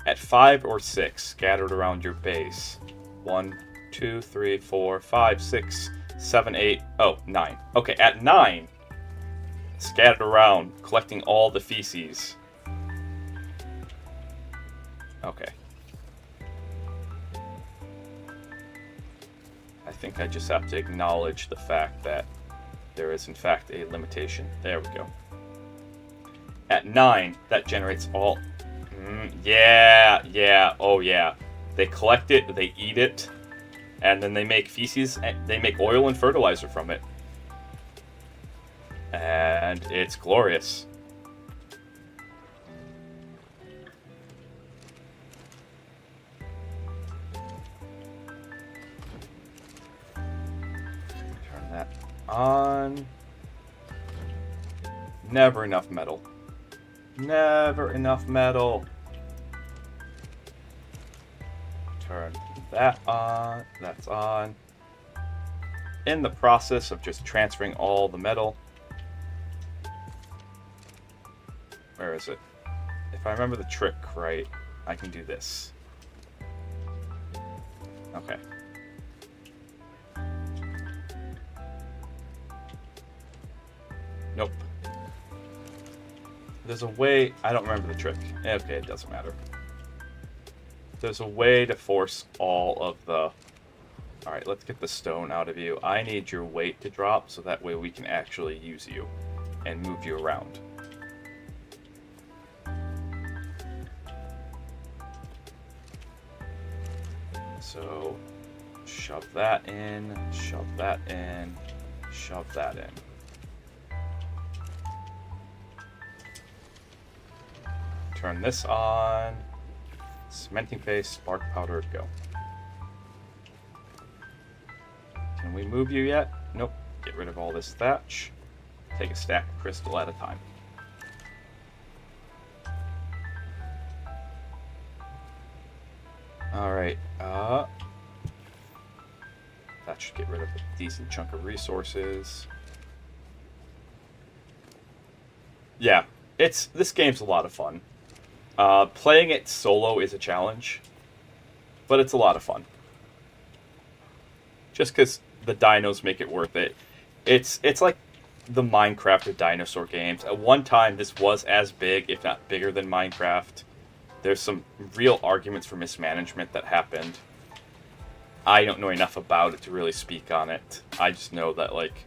At 5 or 6 scattered around your base, 1, 2, 3, 4, 5, 6, 7, 8, 9. Okay, at 9, scattered around, collecting all the feces. Okay. I think I just have to acknowledge the fact that there is in fact a limitation. There we go. At 9, that generates all... oh yeah. They collect it, they eat it, and then they make feces, and they make oil and fertilizer from it. And it's glorious. Turn that on. Never enough metal. Never enough metal. Turn that on. That's on. In the process of just transferring all the metal. Where is it? If I remember the trick right, I can do this. Okay. Nope. There's a way... I don't remember the trick. Okay, it doesn't matter. There's a way to force all of the... Alright, let's get the stone out of you. I need your weight to drop so that way we can actually use you and move you around. So, shove that in, shove that in, shove that in. Turn this on. Cementing paste, spark powder, go. Can we move you yet? Nope. Get rid of all this thatch. Take a stack of crystal at a time. Alright, that should get rid of a decent chunk of resources. Yeah, this game's a lot of fun. Playing it solo is a challenge, but it's a lot of fun. Just because the dinos make it worth it. It's like the Minecraft of dinosaur games. At one time, this was as big, if not bigger than Minecraft. There's some real arguments for mismanagement that happened. I don't know enough about it to really speak on it. I just know that, like,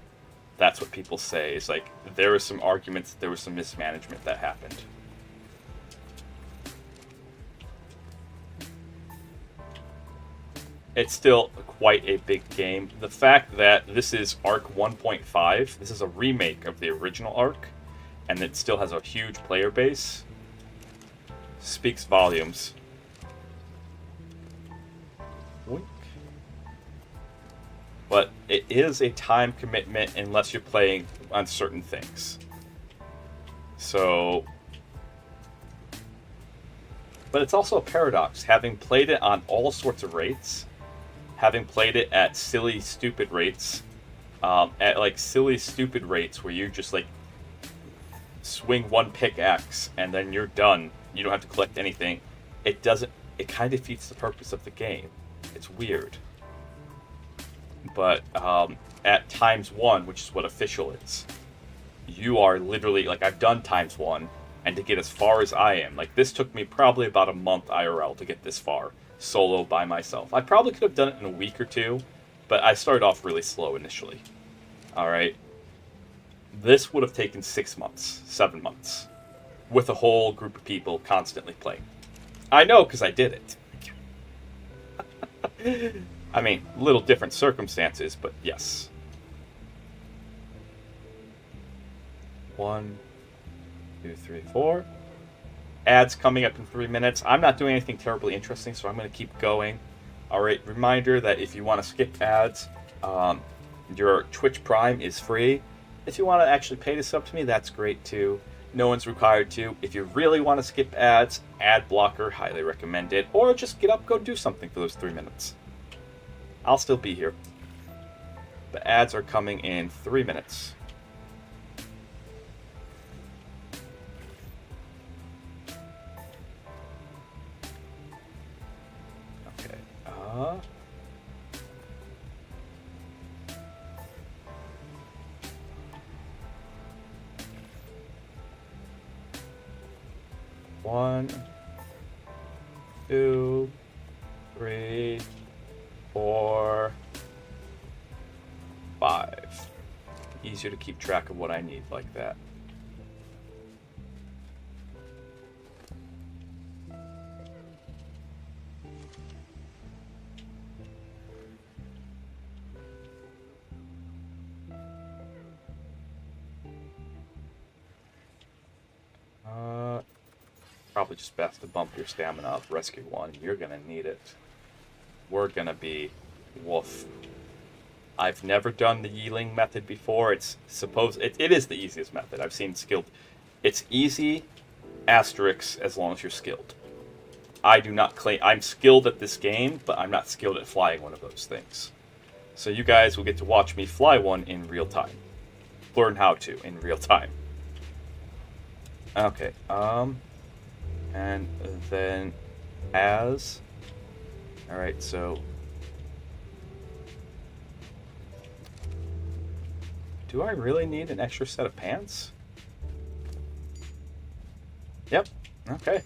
that's what people say. Is like, there were some arguments, there was some mismanagement that happened. It's still quite a big game. The fact that this is ARK 1.5, this is a remake of the original ARK, and it still has a huge player base, speaks volumes. Wink. But it is a time commitment unless you're playing on certain things. So... But it's also a paradox. Having played it on all sorts of rates, having played it at silly, stupid rates, at like silly, stupid rates where you just like swing one pickaxe and then you're done. You don't have to collect anything. It kind of defeats the purpose of the game. It's weird. But at ×1, which is what official is, you are literally, like, I've done ×1, and to get as far as I am, like, this took me probably about a month IRL to get this far, solo by myself. I probably could have done it in a week or two, but I started off really slow initially. Alright? This would have taken 6 months, 7 months, with a whole group of people constantly playing. I know, because I did it. I mean, little different circumstances, but yes. 1, 2, 3, 4. Ads coming up in 3 minutes. I'm not doing anything terribly interesting, so I'm going to keep going. Alright, reminder that if you want to skip ads, your Twitch Prime is free. If you want to actually pay to sub to me, that's great too. No one's required to. If you really want to skip ads, ad blocker, highly recommend it. Or just get up, go do something for those 3 minutes. I'll still be here. The ads are coming in 3 minutes. Okay. One, 2, 3, 4, 5. Easier to keep track of what I need like that. Probably just best to bump your stamina up. Rescue 1, you're gonna need it. We're gonna be woof. I've never done the Yeeling method before. It is the easiest method. I've seen skilled. It's easy, asterisk, as long as you're skilled. I do not claim I'm skilled at this game, but I'm not skilled at flying one of those things. So you guys will get to watch me fly one in real time. Learn how to in real time. Okay, and then as... Alright, so... Do I really need an extra set of pants? Yep, okay.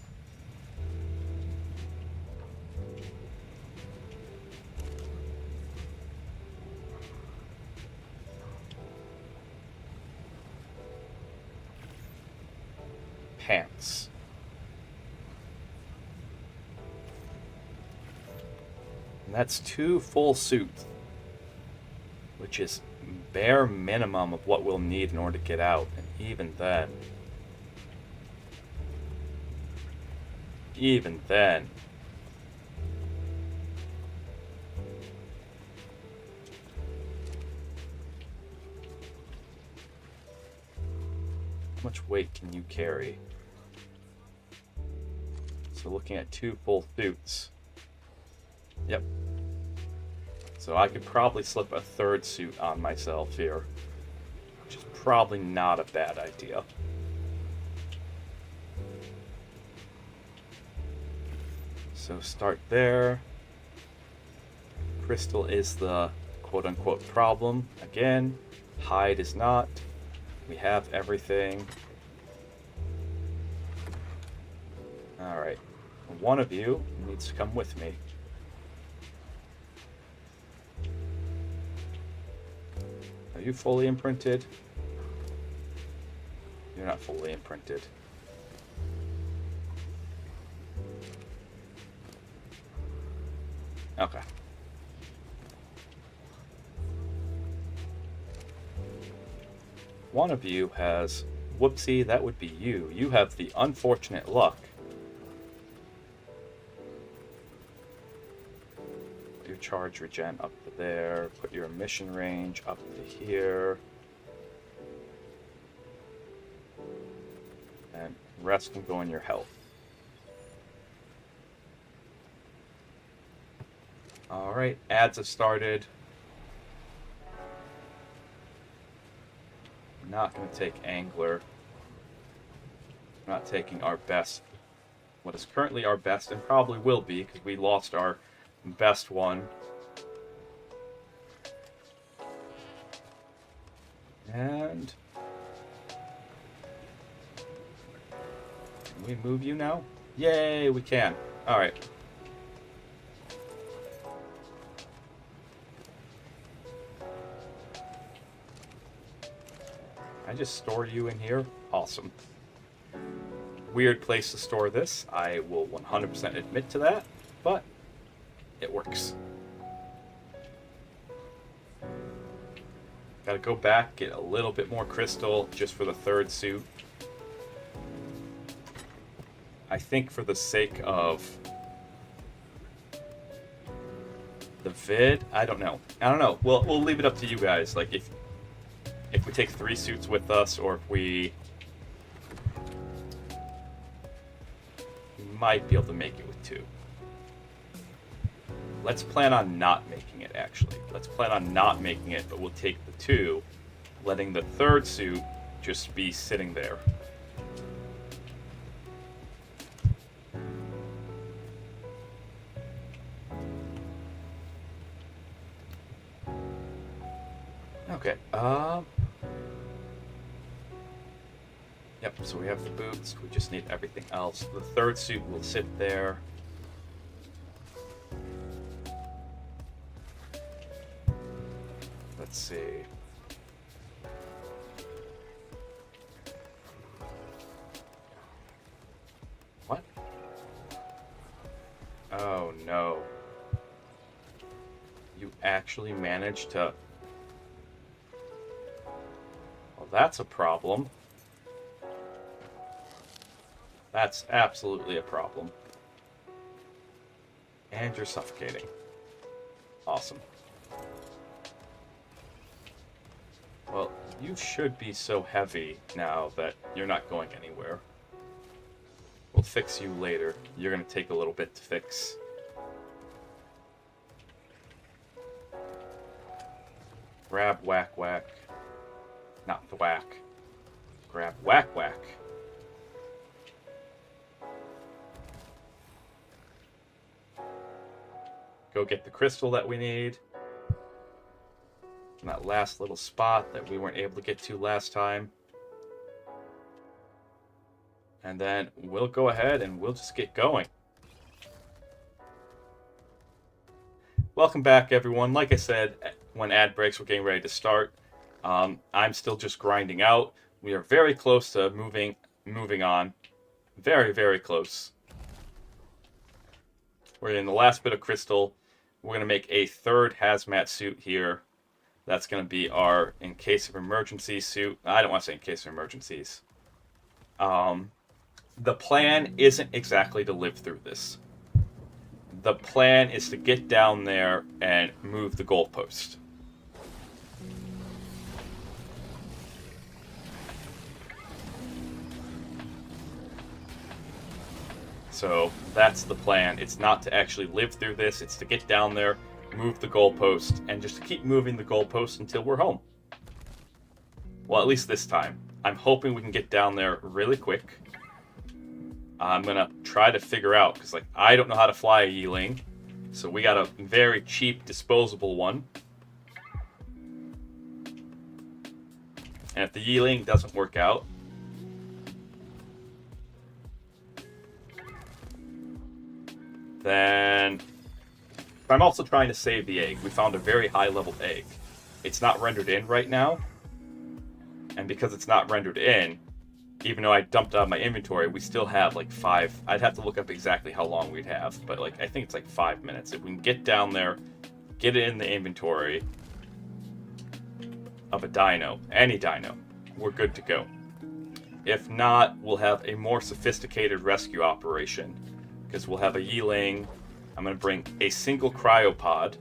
Pants. And that's 2 full suits, which is bare minimum of what we'll need in order to get out. And even then, how much weight can you carry? So looking at 2 full suits. Yep. So I could probably slip a 3rd suit on myself here, which is probably not a bad idea. So start there. Crystal is the quote-unquote problem. Again, hide is not. We have everything. Alright. One of you needs to come with me. Are you fully imprinted? You're not fully imprinted. Okay. One of you has... Whoopsie, that would be you. You have the unfortunate luck. Put your charge regen up to there. Put your emission range up to here. And rest can go in your health. Alright, ads have started. I'm not going to take Angler. I'm not taking our best. What is currently our best, and probably will be, because we lost our best one. And... can we move you now? Yay, we can. Alright. I just store you in here? Awesome. Weird place to store this. I will 100% admit to that, but it works. Gotta go back, get a little bit more crystal just for the third suit. I think for the sake of the vid, I don't know. We'll leave it up to you guys. Like if we take 3 suits with us, or if we might be able to make it with 2. Let's plan on not making it, actually. Let's plan on not making it, but we'll take the 2, letting the third suit just be sitting there. Okay, yep, so we have the boots, we just need everything else. The third suit will sit there. Let's see. What? Oh no. You actually managed to... well, that's a problem. That's absolutely a problem. And you're suffocating. Awesome. Well, you should be so heavy now that you're not going anywhere. We'll fix you later. You're gonna take a little bit to fix. Grab whack whack. Not thwack. Grab whack whack. Go get the crystal that we need. In that last little spot that we weren't able to get to last time. And then we'll go ahead and we'll just get going. Welcome back, everyone. Like I said, when ad breaks were getting ready to start, I'm still just grinding out. We are very close to moving on. Very, very close. We're in the last bit of crystal. We're going to make a third hazmat suit here. That's going to be our in case of emergency suit. I don't want to say in case of emergencies. The plan isn't exactly to live through this. The plan is to get down there and move the goalpost. So that's the plan. It's not to actually live through this. It's to get down there, move the goalpost, and just to keep moving the goalpost until we're home. Well, at least this time. I'm hoping we can get down there really quick. I'm going to try to figure out, because like I don't know how to fly a Yeeling. So we got a very cheap disposable one. And if the Yeeling doesn't work out, then I'm also trying to save the egg. We found a very high level egg. It's not rendered in right now. And because it's not rendered in, even though I dumped out my inventory, we still have like 5. I'd have to look up exactly how long we'd have, but like I think it's like 5 minutes. If we can get down there, get it in the inventory of a dino, any dino, we're good to go. If not, we'll have a more sophisticated rescue operation, because we'll have a Yeeling. I'm going to bring a single cryopod.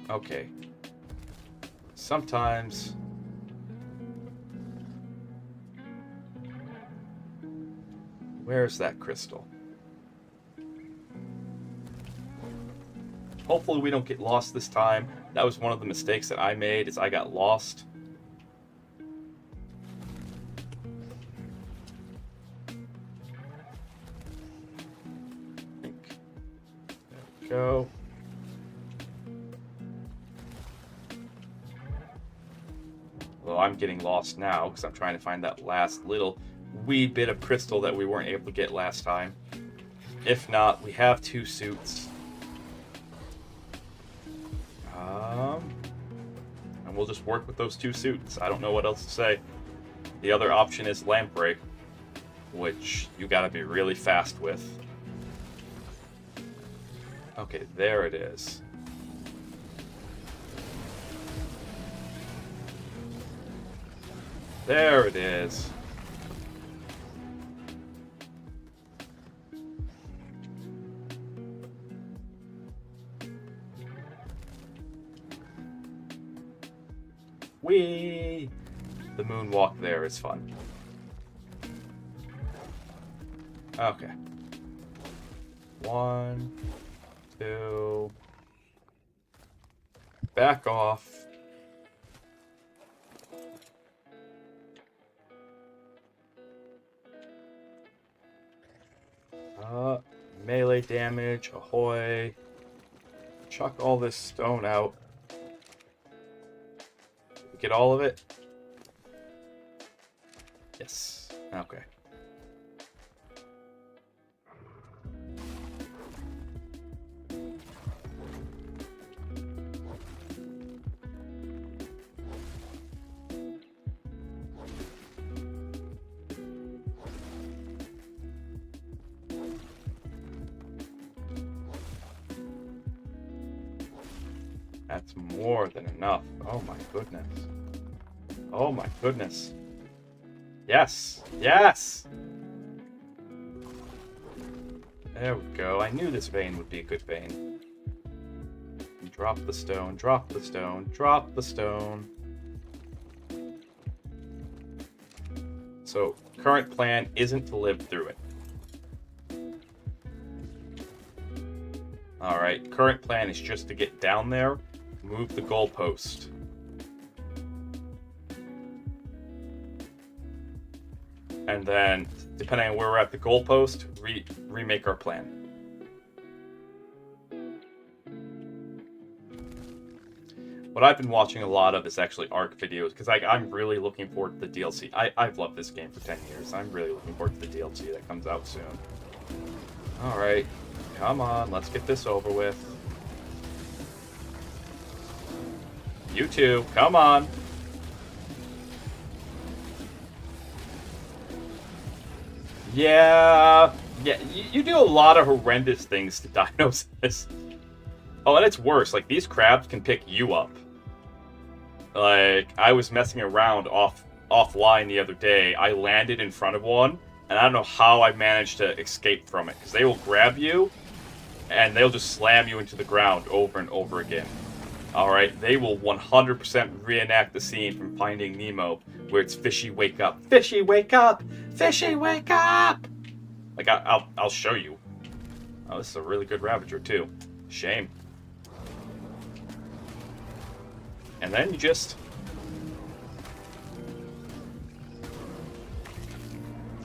Okay. Sometimes where's that crystal? Hopefully we don't get lost this time. That was one of the mistakes that I made, is I got lost. There we go. Well, I'm getting lost now because I'm trying to find that last little wee bit of crystal that we weren't able to get last time. If not, we have 2 suits. And we'll just work with those 2 suits. I don't know what else to say. The other option is lamprey, which you gotta be really fast with. Okay, there it is. There it is. Whee! The moonwalk there is fun. Okay. 1, 2. Back off. Melee damage, ahoy. Chuck all this stone out. Get all of it? Yes. Okay. That's more than enough. Oh my goodness. Oh my goodness. Yes! Yes! There we go. I knew this vein would be a good vein. Drop the stone, drop the stone, drop the stone. So, current plan isn't to live through it. Alright, current plan is just to get down there, move the goalpost. And then, depending on where we're at the goalpost, remake our plan. What I've been watching a lot of is actually ARK videos, because I'm really looking forward to the DLC. I've loved this game for 10 years. I'm really looking forward to the DLC that comes out soon. Alright, come on, let's get this over with. You two, come on. Yeah, you do a lot of horrendous things to dinos. Oh, and it's worse. Like, these crabs can pick you up. Like, I was messing around offline the other day. I landed in front of one, and I don't know how I managed to escape from it, because they will grab you, and they'll just slam you into the ground over and over again. Alright, they will 100% reenact the scene from Finding Nemo, where it's Fishy, wake up. Fishy, wake up! Fishy, wake up! Like, I'll show you. Oh, this is a really good Ravager, too. Shame. And then you just...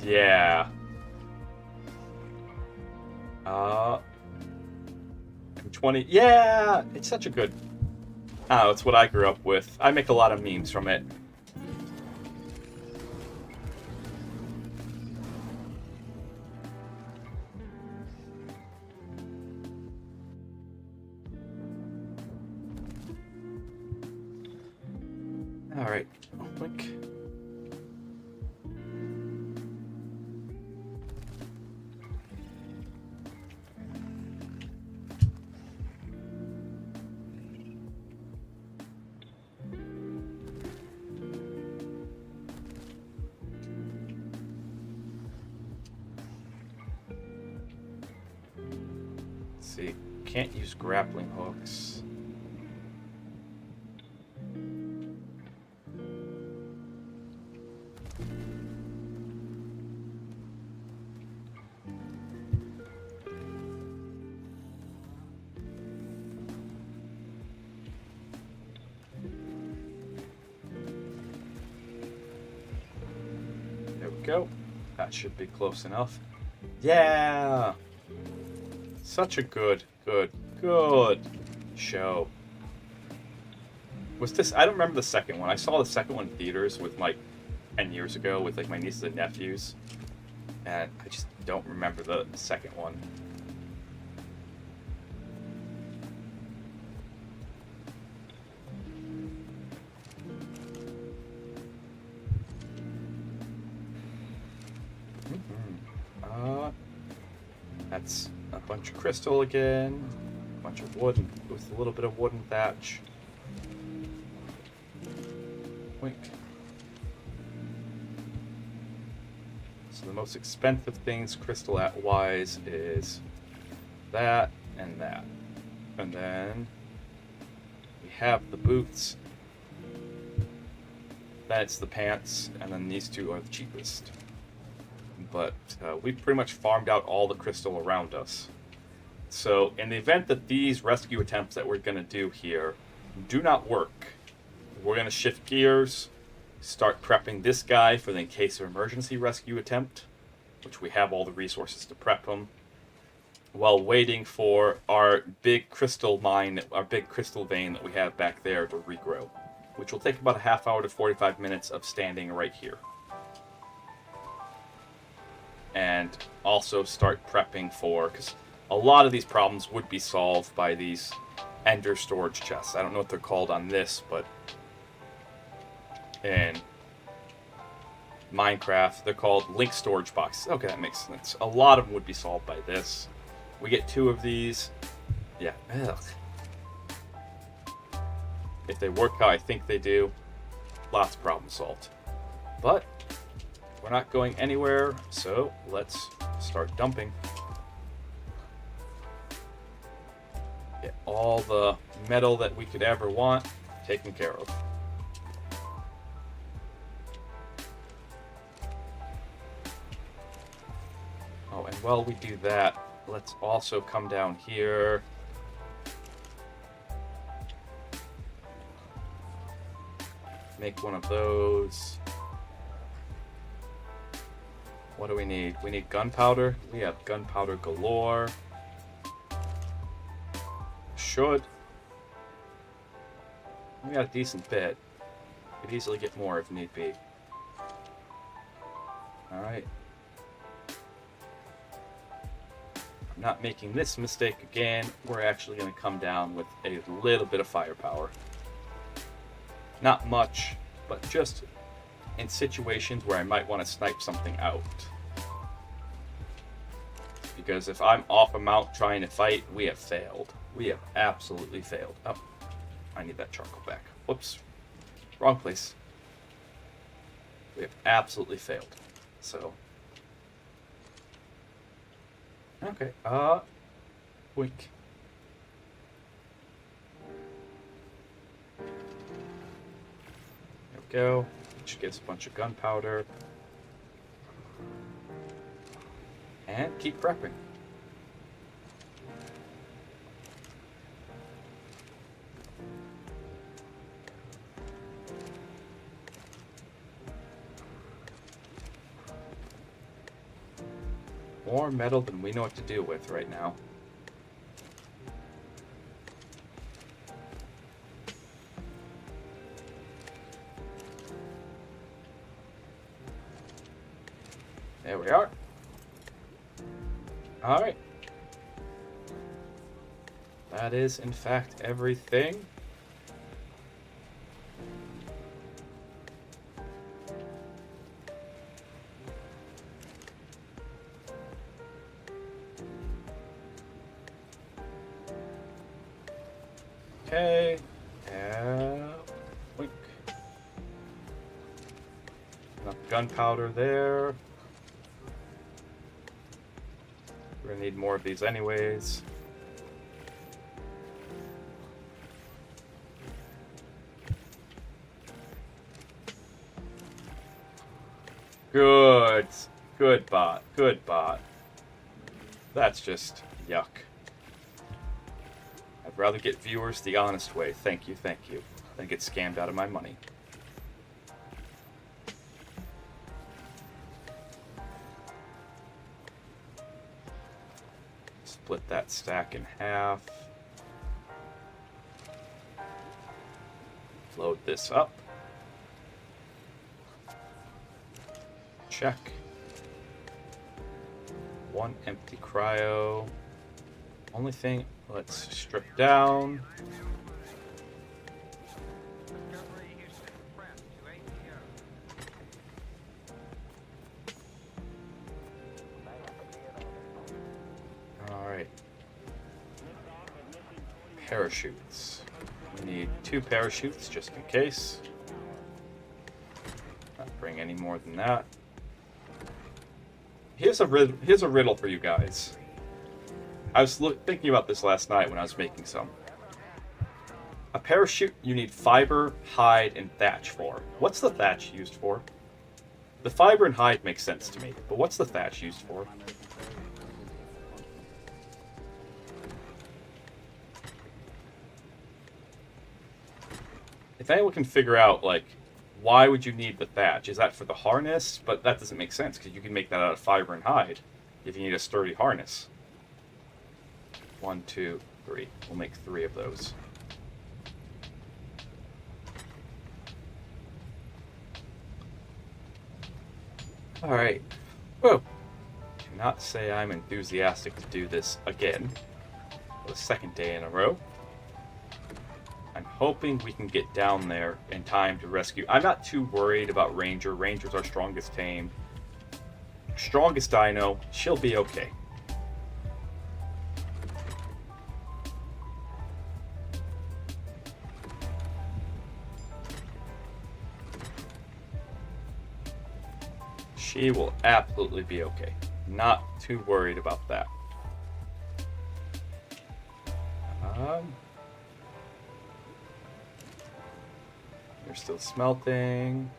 Yeah. 20. Yeah! It's such a good... Oh, it's what I grew up with. I make a lot of memes from it. Alright. Blink. See, can't use grappling hooks. There we go. That should be close enough. Yeah! Such a good show. Was this... I don't remember the second one. I saw the second one in theaters with, like, 10 years ago with, like, my nieces and nephews. And I just don't remember the second one. That's a bunch of crystal again, a bunch of wood with a little bit of wooden thatch. Wink. So the most expensive things crystal-wise is that and that. And then we have the boots. That's the pants, and then these two are the cheapest. But we've pretty much farmed out all the crystal around us. So in the event that these rescue attempts that we're going to do here do not work, we're going to shift gears, start prepping this guy for the in case of emergency rescue attempt, which we have all the resources to prep him, while waiting for our big crystal mine, our big crystal vein that we have back there to regrow, which will take about a half hour to 45 minutes of standing right here. And also start prepping for, because a lot of these problems would be solved by these ender storage chests. I don't know what they're called on this, but in Minecraft, they're called link storage boxes. Okay, that makes sense. A lot of them would be solved by this. We get 2 of these. Yeah, ugh. If they work how I think they do, lots of problem solved. But we're not going anywhere, so let's start dumping. Get all the metal that we could ever want taken care of. Oh, and while we do that, let's also come down here. Make one of those. What do we need? We need gunpowder. We have gunpowder galore. Should. We got a decent bit. Could easily get more if need be. Alright. I'm not making this mistake again. We're actually going to come down with a little bit of firepower. Not much, but just in situations where I might want to snipe something out. Because if I'm off a mount trying to fight, we have failed. We have absolutely failed. Oh, I need that charcoal back. Whoops. Wrong place. We have absolutely failed. So. Okay, wink. There we go. Which gives a bunch of gunpowder. And keep prepping. More metal than we know what to do with right now. There we are. Alright. That is, in fact, everything. Okay. Wink. Enough gunpowder there. We're gonna need more of these anyways. Good. Good bot. Good bot. That's just yuck. I'd rather get viewers the honest way. Thank you, than get scammed out of my money. Split that stack in half. Load this up. Check. One empty cryo. Only thing, let's strip down. Alright. Parachutes. We need 2 parachutes just in case. Not bring any more than that. Here's a riddle for you guys. I was thinking about this last night when I was making some. A parachute you need fiber, hide, and thatch for. What's the thatch used for? The fiber and hide makes sense to me, but what's the thatch used for? If anyone can figure out, like, why would you need the thatch? Is that for the harness? But that doesn't make sense, because you can make that out of fiber and hide if you need a sturdy harness. 1, 2, 3. We'll make 3 of those. Alright. Whoa. Do not say I'm enthusiastic to do this again. For the second day in a row. I'm hoping we can get down there in time to rescue. I'm not too worried about Ranger. Ranger's our strongest tame. Strongest dino. She'll be okay. She will absolutely be okay. Not too worried about that. They're still smelting.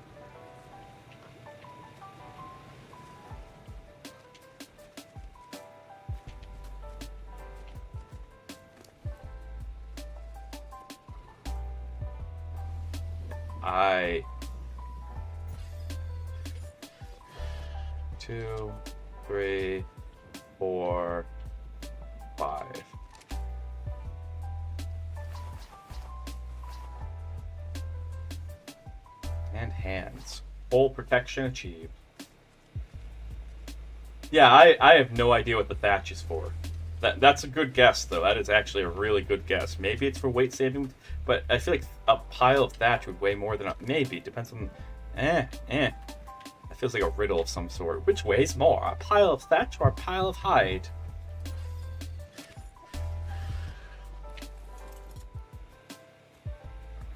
Two, 3, 4, 5. And hands. Full protection achieved. Yeah, I have no idea what the thatch is for. That's a good guess, though. That is actually a really good guess. Maybe it's for weight saving, but I feel like a pile of thatch would weigh more than maybe. Depends on... It feels like a riddle of some sort. Which weighs more, a pile of thatch or a pile of hide?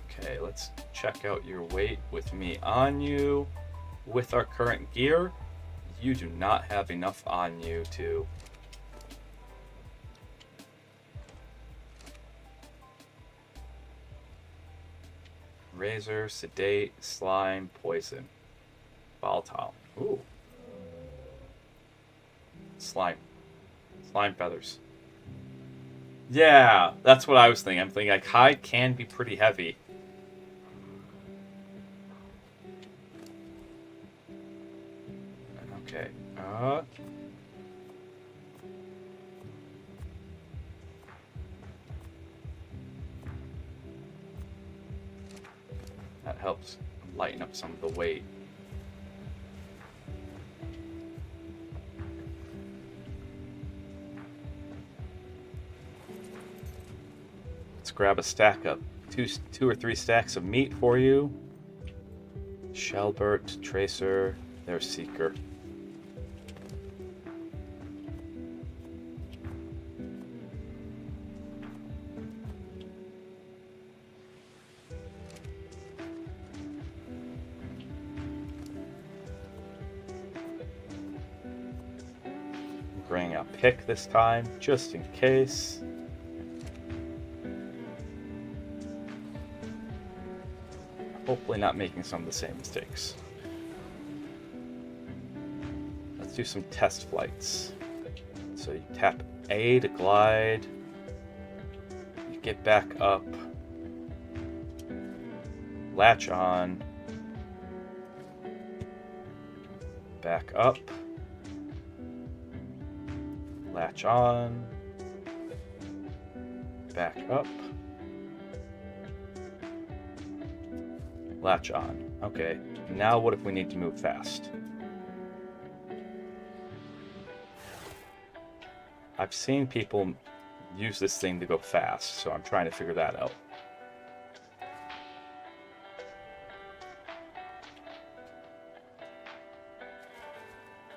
Okay, let's check out your weight with me on you. With our current gear, you do not have enough on you to... Razor, sedate, slime, poison. Volatile. Ooh. Slime. Slime feathers. Yeah, that's what I was thinking. I'm thinking like hide can be pretty heavy. Okay. That helps lighten up some of the weight. Let's grab a stack of two or three stacks of meat for you. Shelbert, Tracer, there's Seeker. Bring a pick this time, just in case. Hopefully not making some of the same mistakes. Let's do some test flights. So you tap A to glide. You get back up. Latch on. Back up. Latch on. Back up. Latch on. Okay, now what if we need to move fast? I've seen people use this thing to go fast, so I'm trying to figure that out.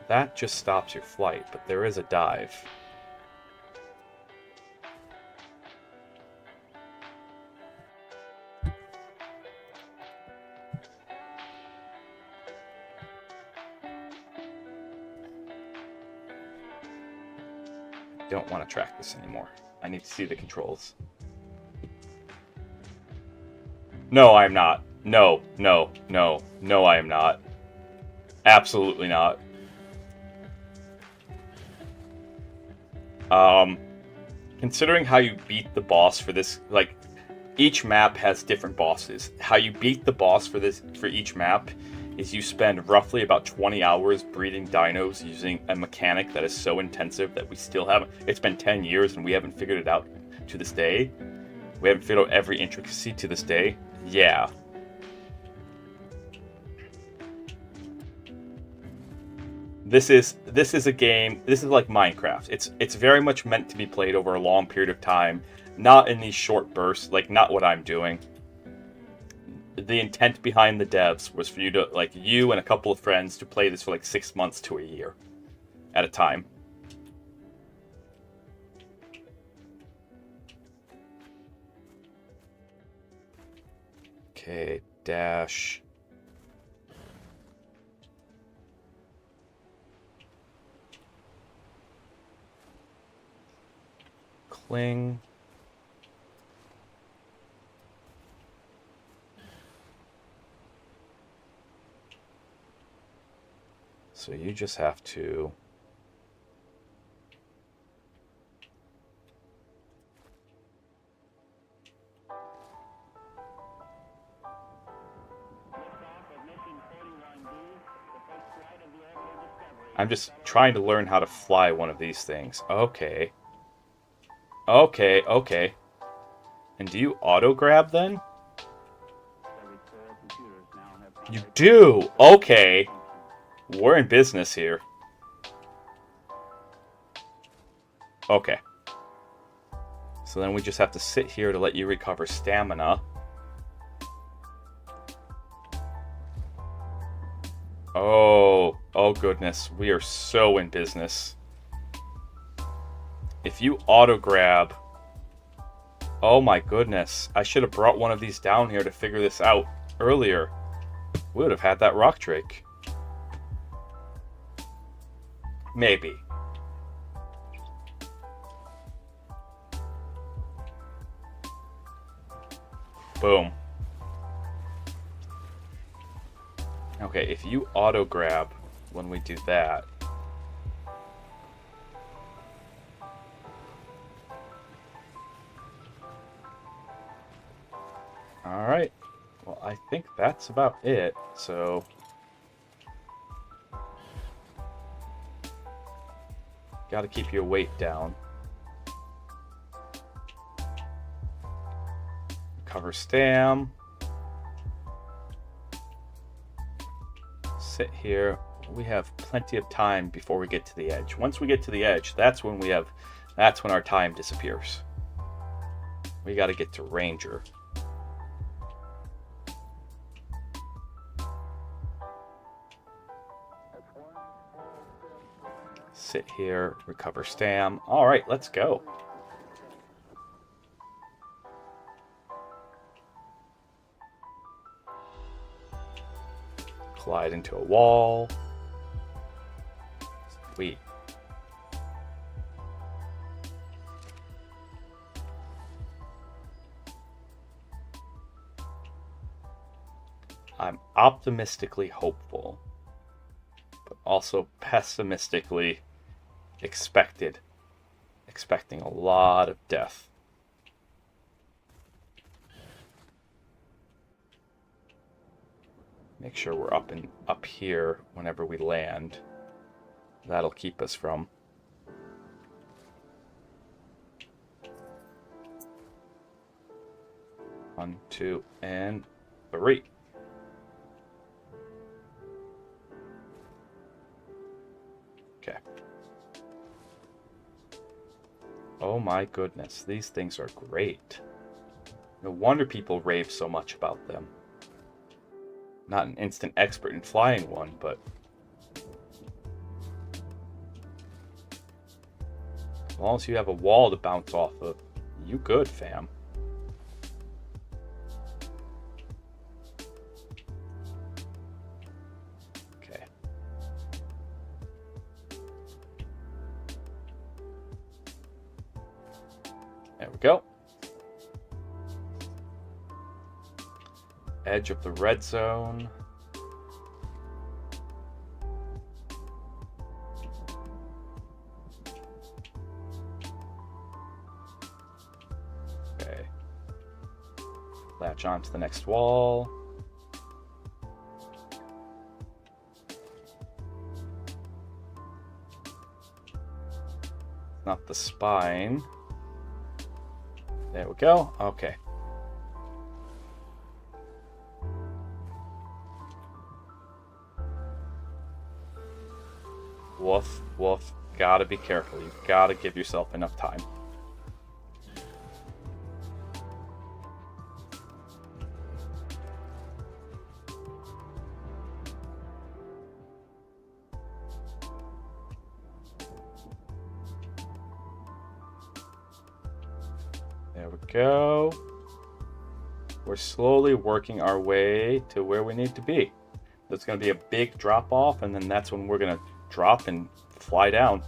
That just stops your flight, but there is a dive. Don't want to track this anymore. I need to see the controls. No, I am not. No, no, no, no, I am not. Absolutely not. Considering how you beat the boss for this, like, each map has different bosses. How you beat the boss for each map is you spend roughly about 20 hours breeding dinos using a mechanic that is so intensive that we still haven't. It's been 10 years and we haven't figured it out to this day. We haven't figured out every intricacy to this day. Yeah. This is a game. This is like Minecraft. It's very much meant to be played over a long period of time, not in these short bursts. Like, not what I'm doing. The intent behind the devs was for you to, like, you and a couple of friends to play this for like 6 months to a year at a time. Okay, dash. Cling. So you just have to I'm just trying to learn how to fly one of these things. Okay. Okay, okay. And do you auto-grab then? You do! Okay. We're in business here. Okay. So then we just have to sit here to let you recover stamina. Oh goodness. We are so in business. If you auto-grab... Oh my goodness. I should have brought one of these down here to figure this out earlier. We would have had that rock drake. Maybe. Boom. Okay, if you auto-grab when we do that... Alright. Well, I think that's about it, so... Gotta keep your weight down. Cover stam. sit here. We have plenty of time before we get to the edge. Once we get to the edge, that's when our time disappears. We got to get to Ranger. Sit here, recover stam. All right, let's go. Collide into a wall. Sweet. I'm optimistically hopeful, but also pessimistically expecting a lot of death. Make sure we're up here whenever we land. That'll keep us from one, two, and three. Okay. Oh my goodness, these things are great. No wonder people rave so much about them. Not an instant expert in flying one, but as long as you have a wall to bounce off of, you good, fam. Okay. There we go. Edge of the red zone. Okay. Latch onto the next wall. Not the spine. There we go. Okay. Woof, woof. Gotta be careful. You've gotta give yourself enough time. There we go. We're slowly working our way to where we need to be. There's going to be a big drop off, and then that's when we're going to drop and fly down.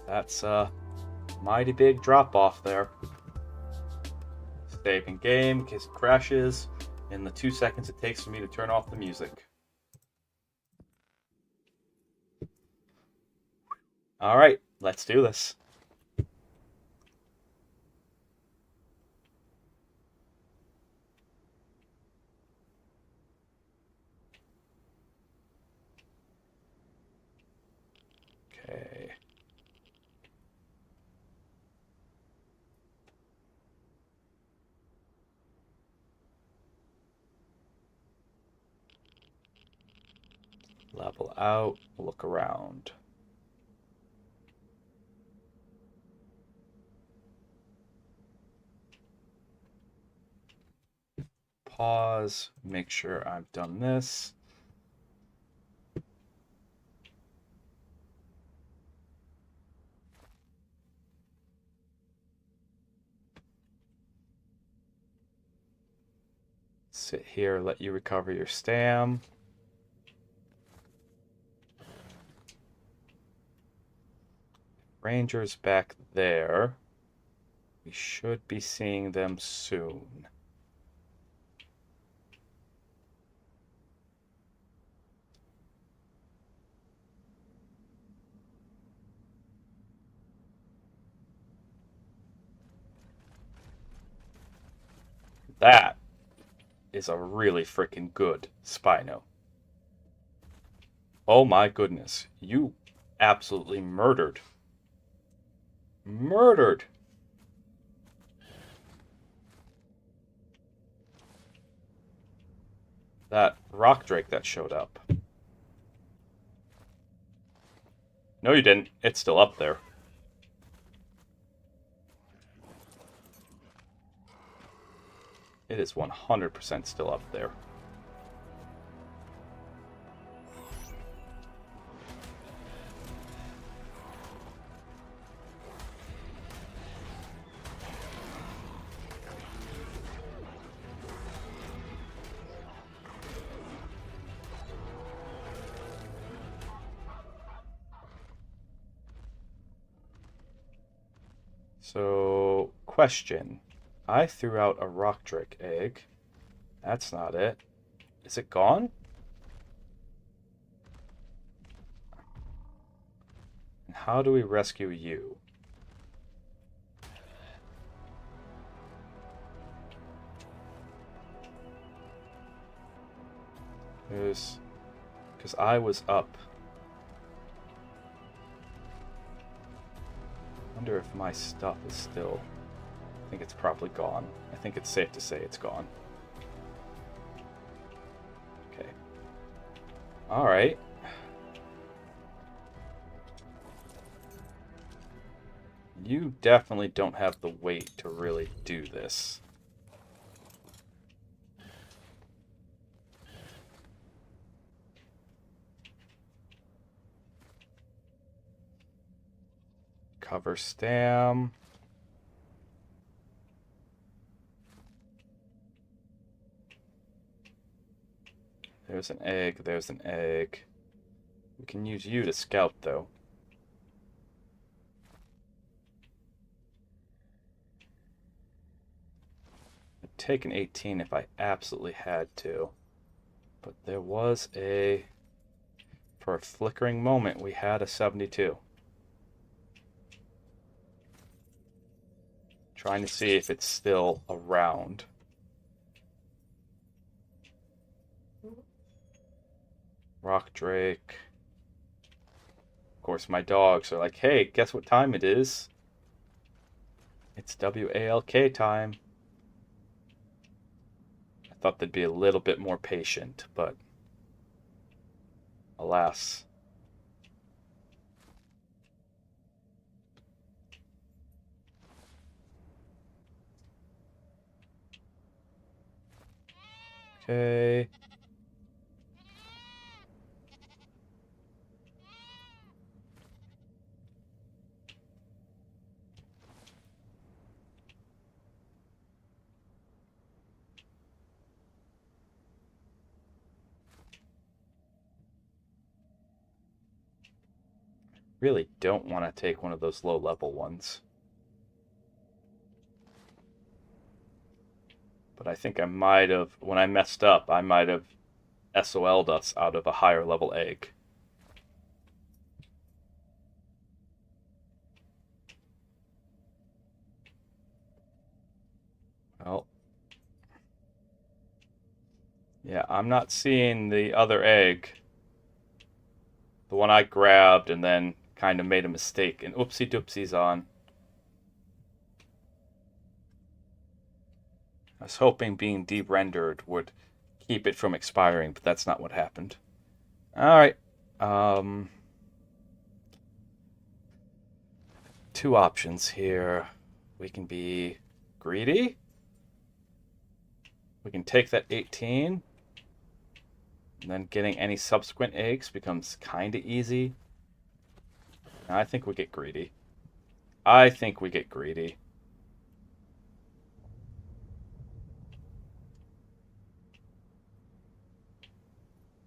That's a mighty big drop off there. Saving game in case it crashes in the 2 seconds it takes for me to turn off the music. All right, let's do this. Okay. Level out, look around. Pause, make sure I've done this. Sit here, let you recover your stam. Rangers back there. We should be seeing them soon. That is a really freaking good Spino. Oh my goodness, you absolutely murdered. Murdered. that rock drake that showed up. No, you didn't. It's still up there. It is 100% still up there. So, question. I threw out a rock drake egg. That's not it. Is it gone? And how do we rescue you? Because I was up. I wonder if my stuff is still... I think it's probably gone. I think it's safe to say it's gone. Okay. Alright. You definitely don't have the weight to really do this. Cover stam. There's an egg, there's an egg. We can use you to scout, though. I'd take an 18 if I absolutely had to. But there was a... For a flickering moment, we had a 72. Trying to see if it's still around. Rock drake. Of course, my dogs are like, hey, guess what time it is? It's WALK time. I thought they'd be a little bit more patient, but alas. Okay. Really don't want to take one of those low-level ones. But I think I might have, when I messed up, I might have SOL'd us out of a higher level egg. Well, yeah, I'm not seeing the other egg. The one I grabbed and then kind of made a mistake and oopsie doopsies on. I was hoping being de-rendered would keep it from expiring, but that's not what happened. Alright. Two options here. We can be greedy. We can take that 18. And then getting any subsequent eggs becomes kind of easy. I think we get greedy. I think we get greedy.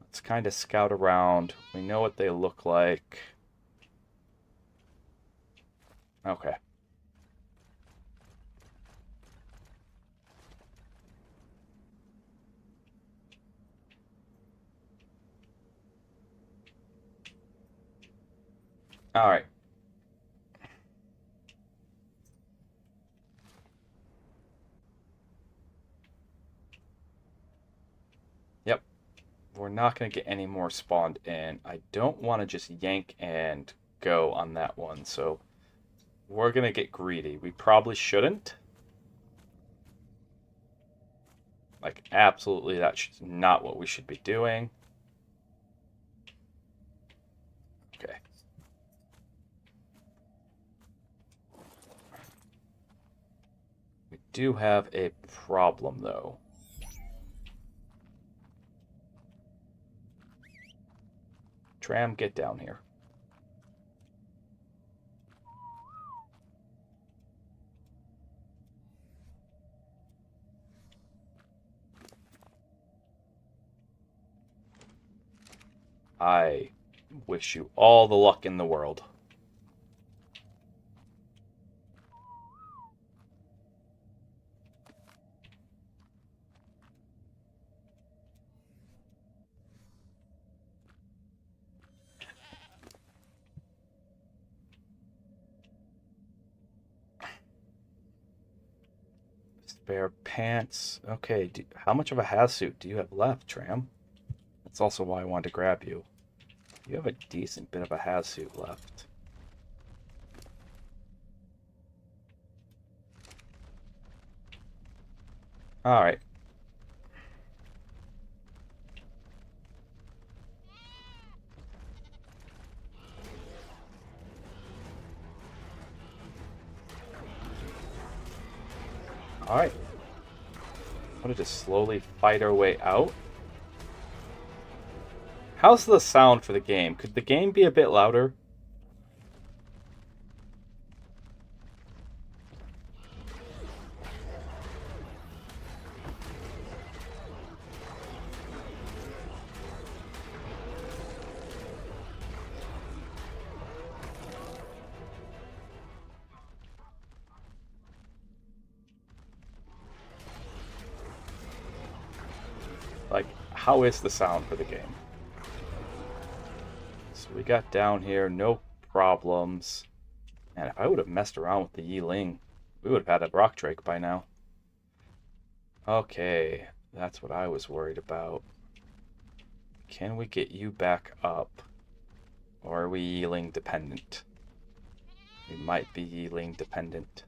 Let's kind of scout around. We know what they look like. Okay. All right. Yep. We're not going to get any more spawned in. I don't want to just yank and go on that one, so we're going to get greedy. We probably shouldn't. Like, absolutely, that's not what we should be doing. Okay. We do have a problem, though. Tram, get down here. I wish you all the luck in the world. Spare pants. Okay, how much of a hazsuit do you have left, Tram? That's also why I wanted to grab you. You have a decent bit of a hazsuit left. Alright. Alright. Want to just slowly fight our way out? How's the sound for the game? Could the game be a bit louder? Like, how is the sound for the game? So we got down here, no problems. And if I would have messed around with the Yiling, we would have had a rock drake by now. Okay, that's what I was worried about. Can we get you back up? Or are we Yiling dependent? We might be Yiling dependent.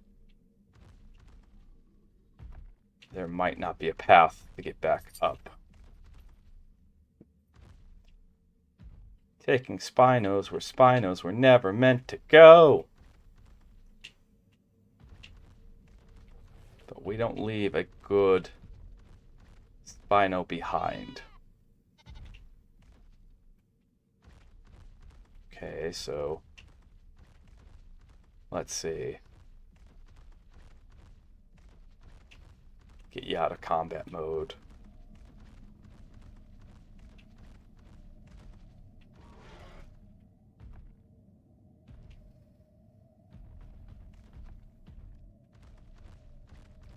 There might not be a path to get back up. Taking Spinos where Spinos were never meant to go. But we don't leave a good Spino behind. Okay, so let's see. Get you out of combat mode.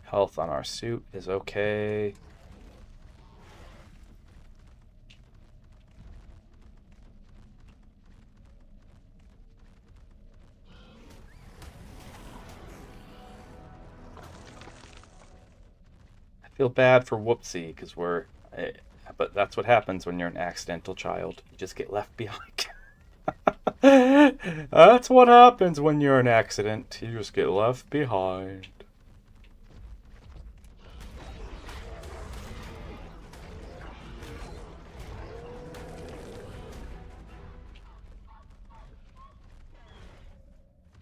Health on our suit is okay. I feel bad for Whoopsie because but that's what happens when you're an accidental child. You just get left behind. That's what happens when you're an accident. You just get left behind.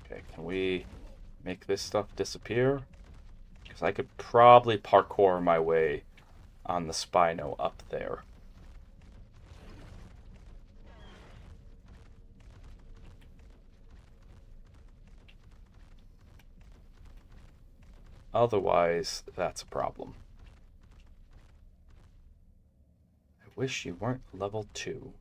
Okay, can we make this stuff disappear? Because I could probably parkour my way on the Spino up there. Otherwise, that's a problem. I wish you weren't level 2.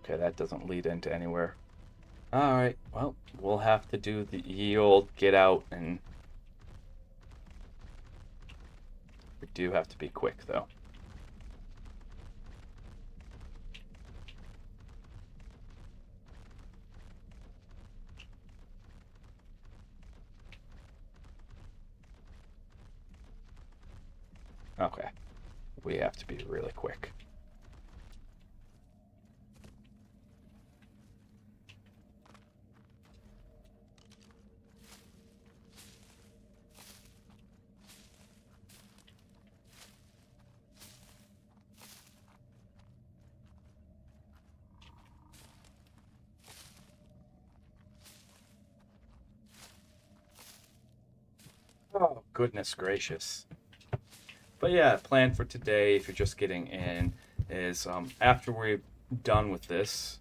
Okay, that doesn't lead into anywhere. Alright, well, we'll have to do the ye old get out, and we do have to be quick, though. Okay. we have to be really quick. Oh, goodness gracious. But yeah, plan for today, if you're just getting in, is after we're done with this,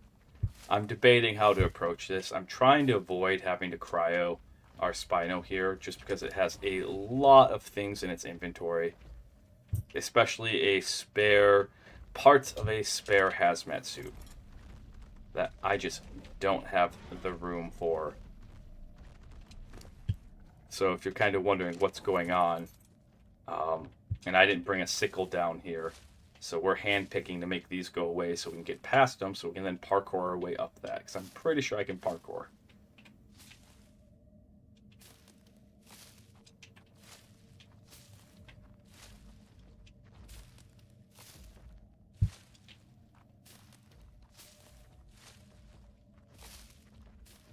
I'm debating how to approach this. I'm trying to avoid having to cryo our Spino here, just because it has a lot of things in its inventory, especially parts of a spare hazmat suit that I just don't have the room for. So if you're kind of wondering what's going on, and I didn't bring a sickle down here, so we're hand picking to make these go away so we can get past them, so we can then parkour our way up that, because I'm pretty sure I can parkour.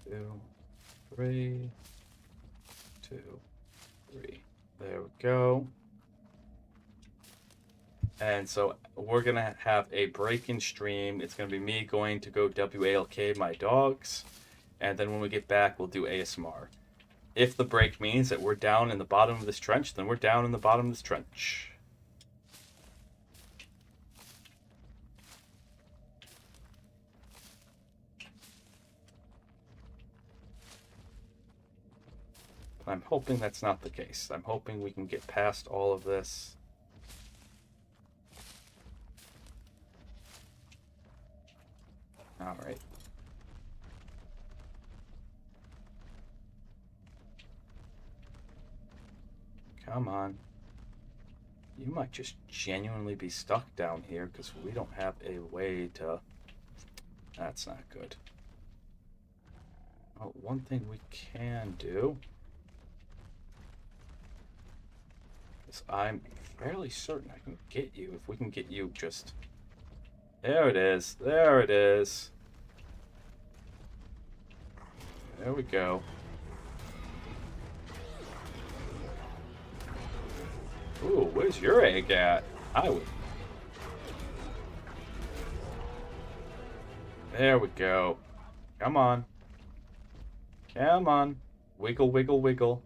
Two, three, 2, 3. There we go. And so we're going to have a break in stream. It's going to be me going to go WALK my dogs. And then when we get back, we'll do ASMR. If the break means that we're down in the bottom of this trench, then we're down in the bottom of this trench. But I'm hoping that's not the case. I'm hoping we can get past all of this. All right. Come on. You might just genuinely be stuck down here because we don't have a way to... That's not good. Oh, one thing we can do is I'm fairly certain I can get you if we can get you just... There it is. There it is. There we go. Ooh, where's your egg at? I would... There we go. Come on. Come on. Wiggle, wiggle, wiggle.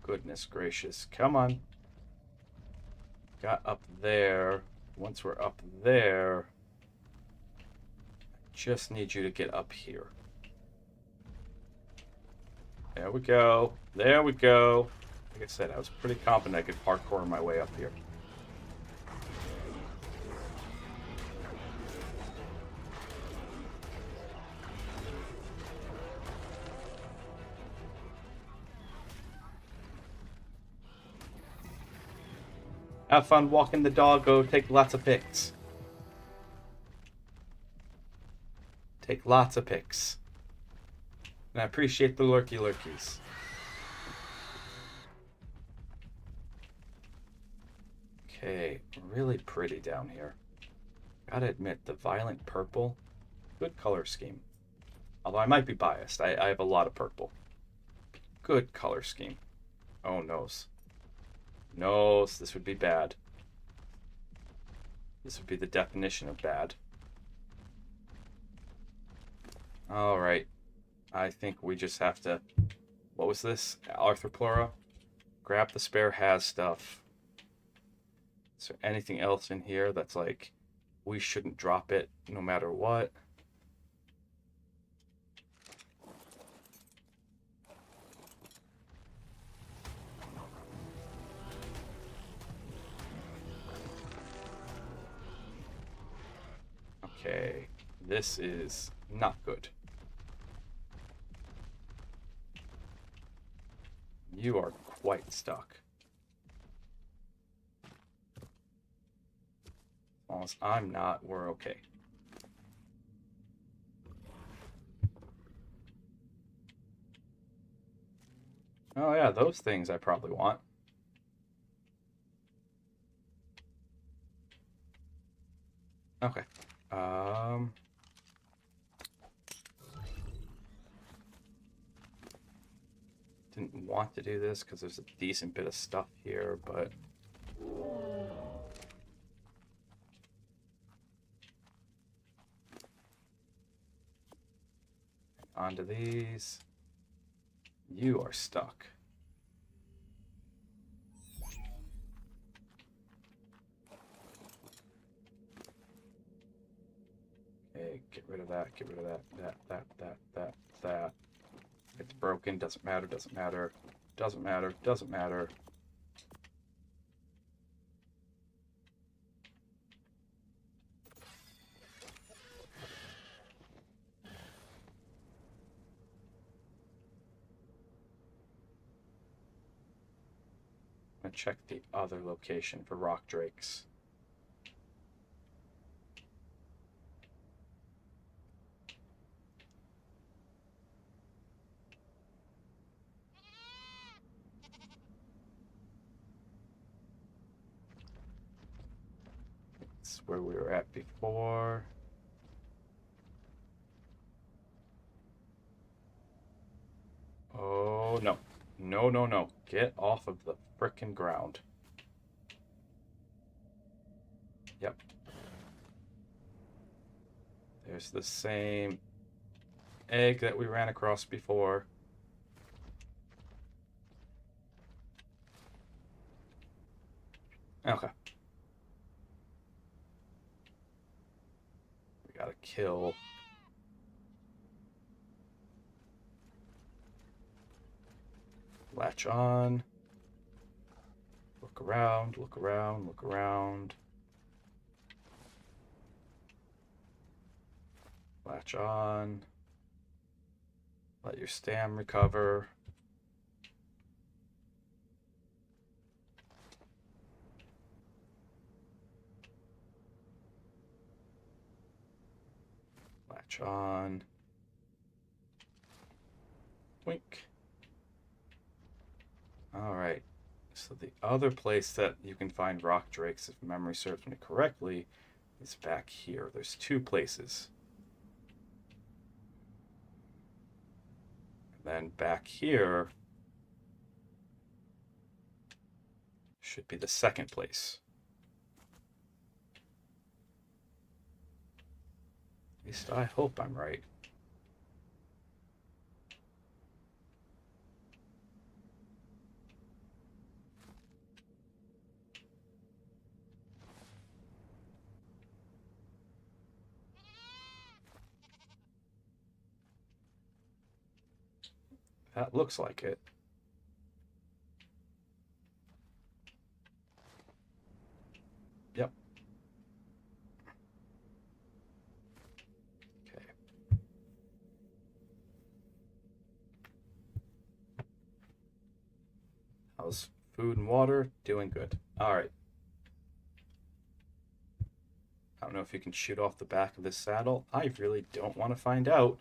Goodness gracious. Come on. Got up there. Once we're up there, I just need you to get up here. There we go. There we go. Like I said, I was pretty confident I could parkour my way up here. Have fun walking the dog. Go take lots of pics. Take lots of pics. And I appreciate the lurky lurkies. Okay, really pretty down here. Gotta admit, the violent purple, good color scheme. Although I might be biased. I have a lot of purple. Good color scheme. Oh, noes. Noes, this would be bad. This would be the definition of bad. Alright. I think we just have to... What was this? Arthroplora? Grab the spare has stuff. Is there anything else in here that's like, we shouldn't drop it no matter what? Okay, this is not good. You are quite stuck. As long as I'm not, we're okay. Oh yeah, those things I probably want. Okay. Um, didn't want to do this because there's a decent bit of stuff here, but onto these. You are stuck. Okay, get rid of that, get rid of that. It's broken, doesn't matter, doesn't matter, doesn't matter, doesn't matter. I'm gonna check the other location for rock drakes. It's where we were at before. Oh, no. No, no, no. Get off of the frickin' ground. Yep. There's the same egg that we ran across before. Okay. We gotta kill. Latch on. Look around, look around, look around. Latch on. Let your stam recover. Latch on. Wink. All right. So the other place that you can find rock drakes, if memory serves me correctly, is back here. There's two places. And then back here should be the second place. At least I hope I'm right. That looks like it. Yep. Okay. How's food and water? Doing good. All right. I don't know if you can shoot off the back of this saddle. I really don't want to find out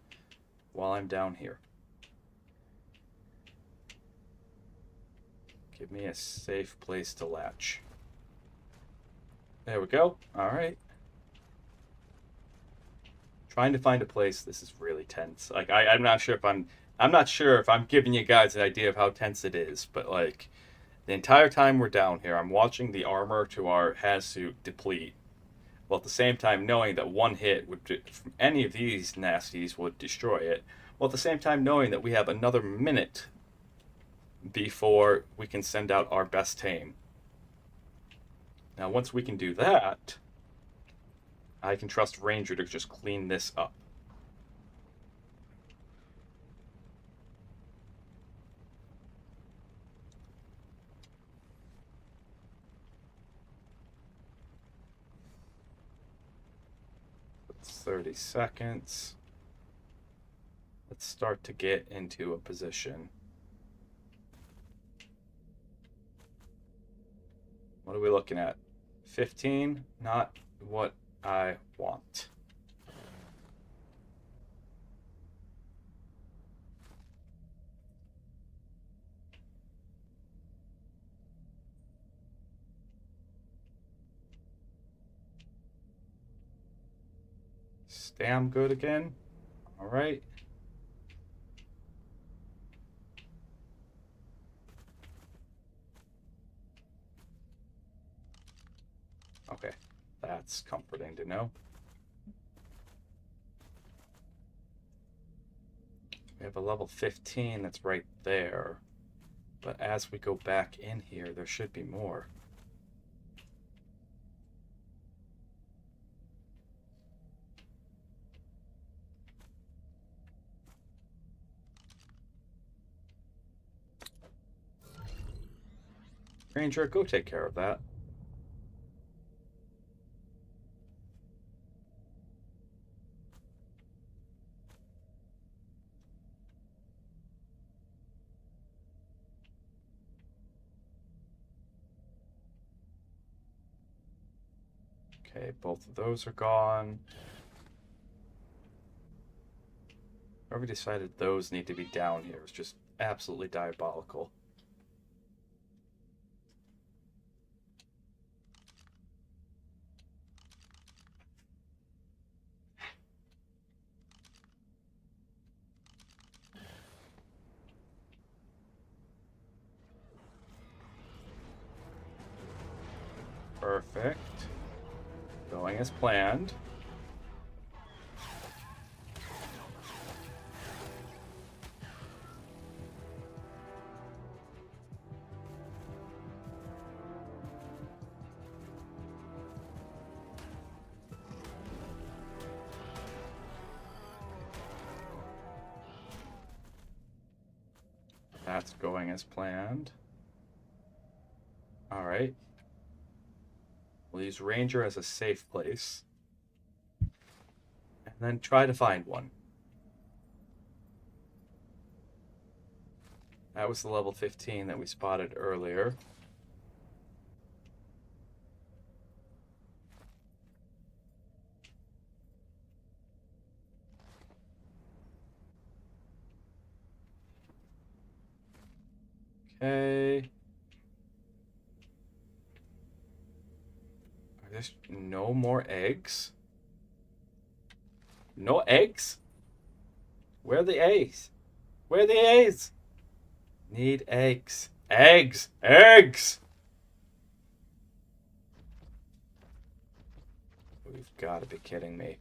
while I'm down here. Give me a safe place to latch. There we go. All right. Trying to find a place. This is really tense. Like I'm not sure if I'm not sure if I'm giving you guys an idea of how tense it is, but like the entire time we're down here, I'm watching the armor to our Hazsuit deplete, while at the same time knowing that one hit would from any of these nasties would destroy it. While at the same time knowing that we have another minute before we can send out our best tame. Now, once we can do that, I can trust Ranger to just clean this up. It's 30 seconds. Let's start to get into a position. What are we looking at? 15? Not what I want. damn good again. All right. Okay, that's comforting to know. We have a level 15 that's right there. But as we go back in here, there should be more. Ranger, go take care of that. Okay, both of those are gone. Whoever decided those need to be down here is just absolutely diabolical. Perfect. Going as planned. That's going as planned. All right. We'll use Ranger as a safe place. And then try to find one. That was the level 15 that we spotted earlier. Okay. There's no more eggs. No eggs? Where are the eggs? Where are the eggs? Need eggs. Eggs! Eggs! You've got to be kidding me.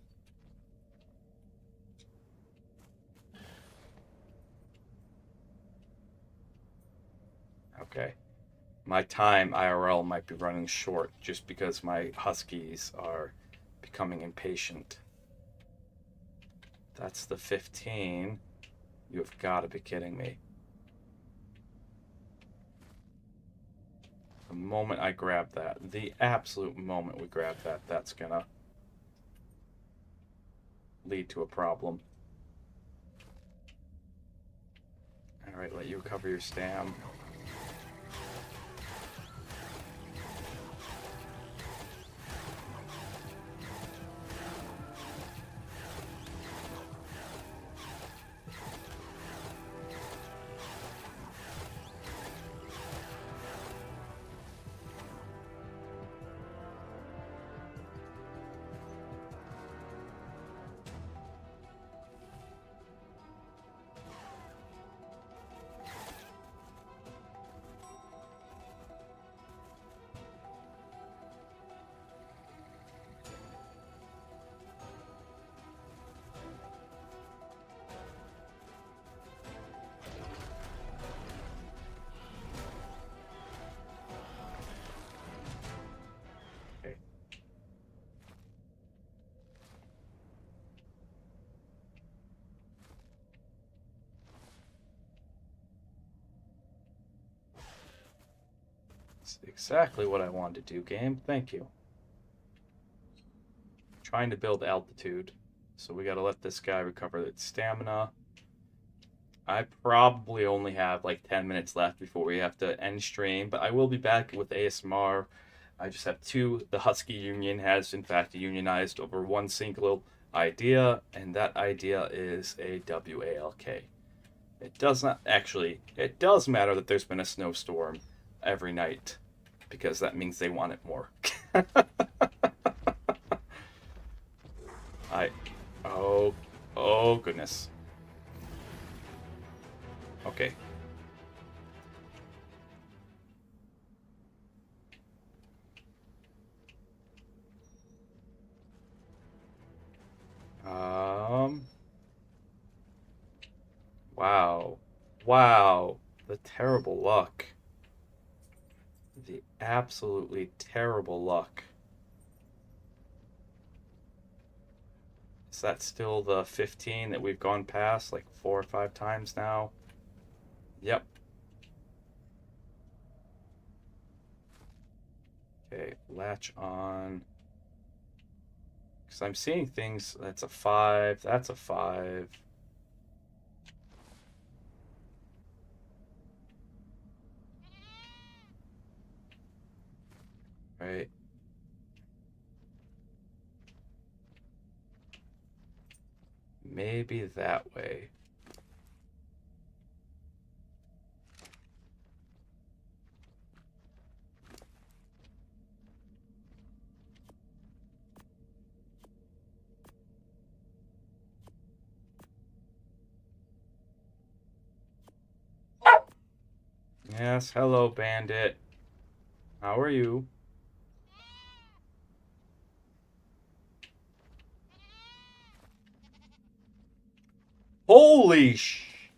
Okay. My time IRL might be running short just because my huskies are becoming impatient. That's the 15. You've got to be kidding me. The moment I grab that, the absolute moment we grab that, that's gonna lead to a problem. Alright, let you recover your stam. That's exactly what I wanted to do, game. Thank you. Trying to build altitude. So we gotta let this guy recover its stamina. I probably only have like 10 minutes left before we have to end stream, but I will be back with ASMR. I just have two. The Husky Union has, in fact, unionized over one single idea, and that idea is a WALK. It does not actually, it does matter that there's been a snowstorm every night, because that means they want it more. Oh, oh goodness. Okay. Wow. Wow. The terrible luck. The absolutely terrible luck. Is that still the 15 that we've gone past like 4 or 5 times now? Yep. Okay, latch on. Because I'm seeing things. That's a 5. That's a 5. Right. Maybe that way. Yes, hello, bandit. How are you? Holy sh...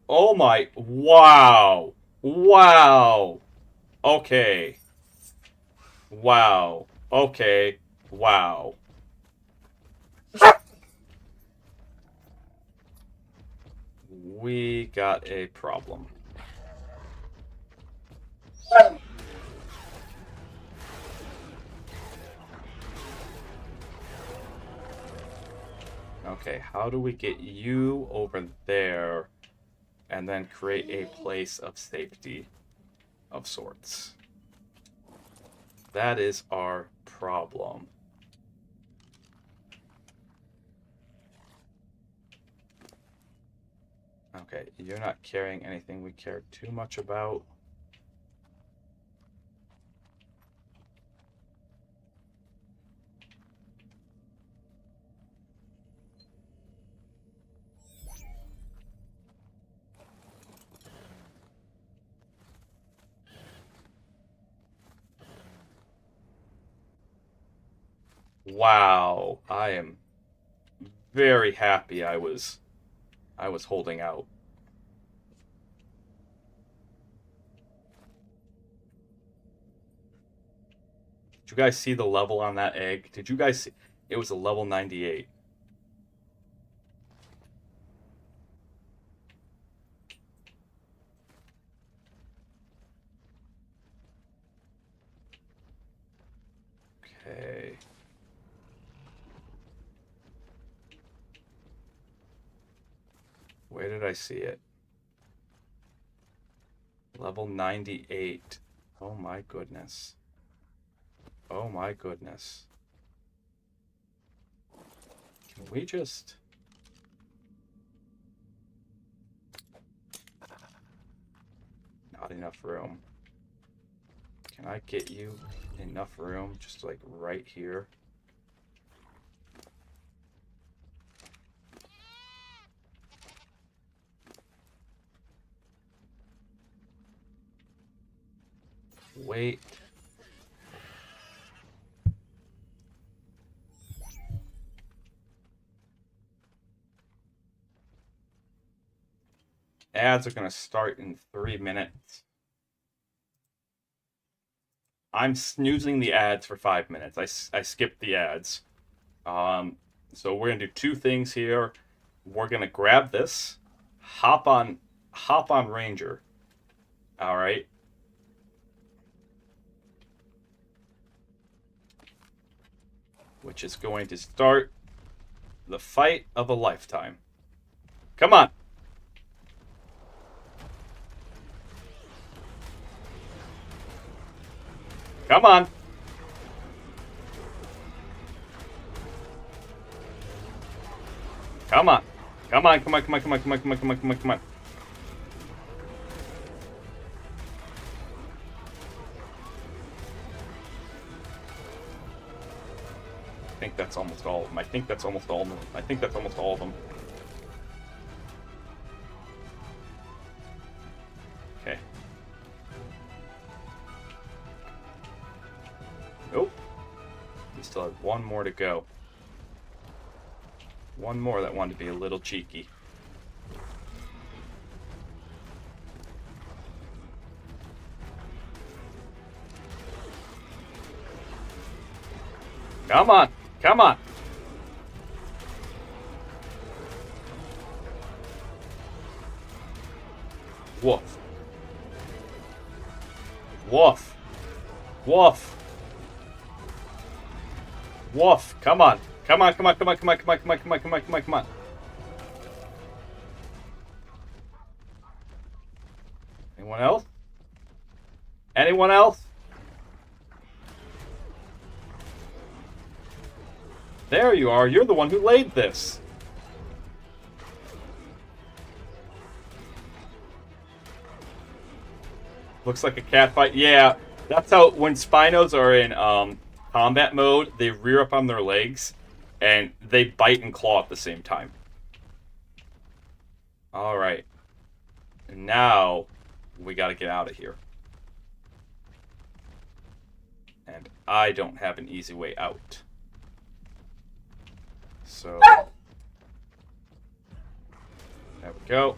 Oh my... Wow. Wow. Okay. Wow. Okay. Wow. We got a problem. Okay, how do we get you over there and then create a place of safety of sorts? That is our problem. Okay, you're not carrying anything we care too much about. Wow, I am very happy I was holding out. Did you guys see the level on that egg? Did you guys see? It was a level 98. Okay. Where did I see it? Level 98. Oh my goodness. Oh my goodness. Can we just... Not enough room. Can I get you enough room just like right here? Wait. Ads are going to start in 3 minutes. I'm snoozing the ads for 5 minutes. I skipped the ads. So we're going to do 2 things here. We're going to grab this, hop on Ranger. All right. Which is going to start the fight of a lifetime. Come on. Come on. Come on. Come on, come on, come on, come on, come on, come on, come on, come on, come on. think that's almost all of them. I think that's almost all of them. I think that's almost all of them. Okay. Nope. We still have one more to go. One more that wanted to be a little cheeky. Come on! Come on! Woof. Woof. Woof. Woof. Come on. Come on, come on, come on, come on, come on, come on, come on, come on, come on, come on. Anyone else? Anyone else? There you are. You're the one who laid this. Looks like a cat fight. Yeah, that's how when Spinos are in combat mode, they rear up on their legs and they bite and claw at the same time. All right. And now we got to get out of here. And I don't have an easy way out. So there we go.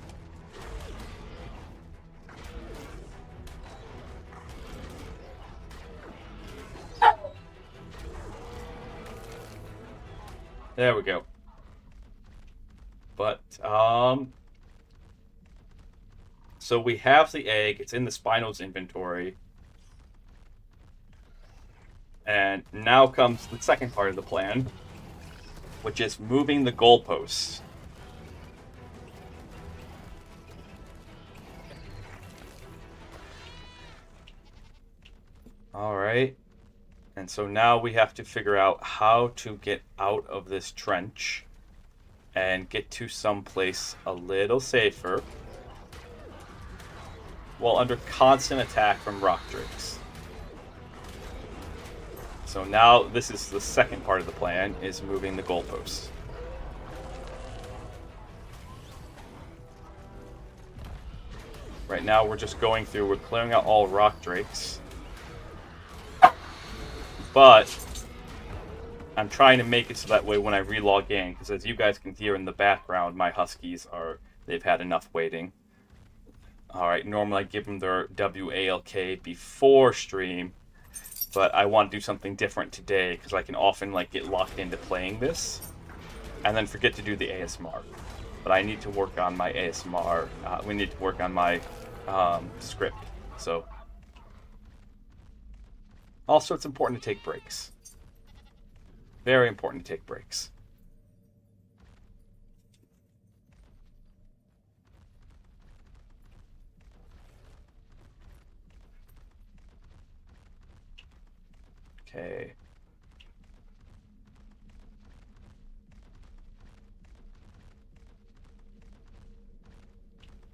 There we go. But, so we have the egg. It's in the Spino's inventory. And now comes the second part of the plan, which is moving the goalposts. All right. And so now we have to figure out how to get out of this trench and get to someplace a little safer while under constant attack from rock drakes. So now this is the second part of the plan, is moving the goalposts. Right now we're just going through, we're clearing out all rock drakes. But I'm trying to make it so that way when I re-log in, because as you guys can hear in the background, my huskies they've had enough waiting. Alright, normally I give them their WALK before stream, but I want to do something different today, because I can often get locked into playing this, and then forget to do the ASMR. But I need to work on my ASMR, we need to work on my script, so... Also, it's important to take breaks. Very important to take breaks. Okay.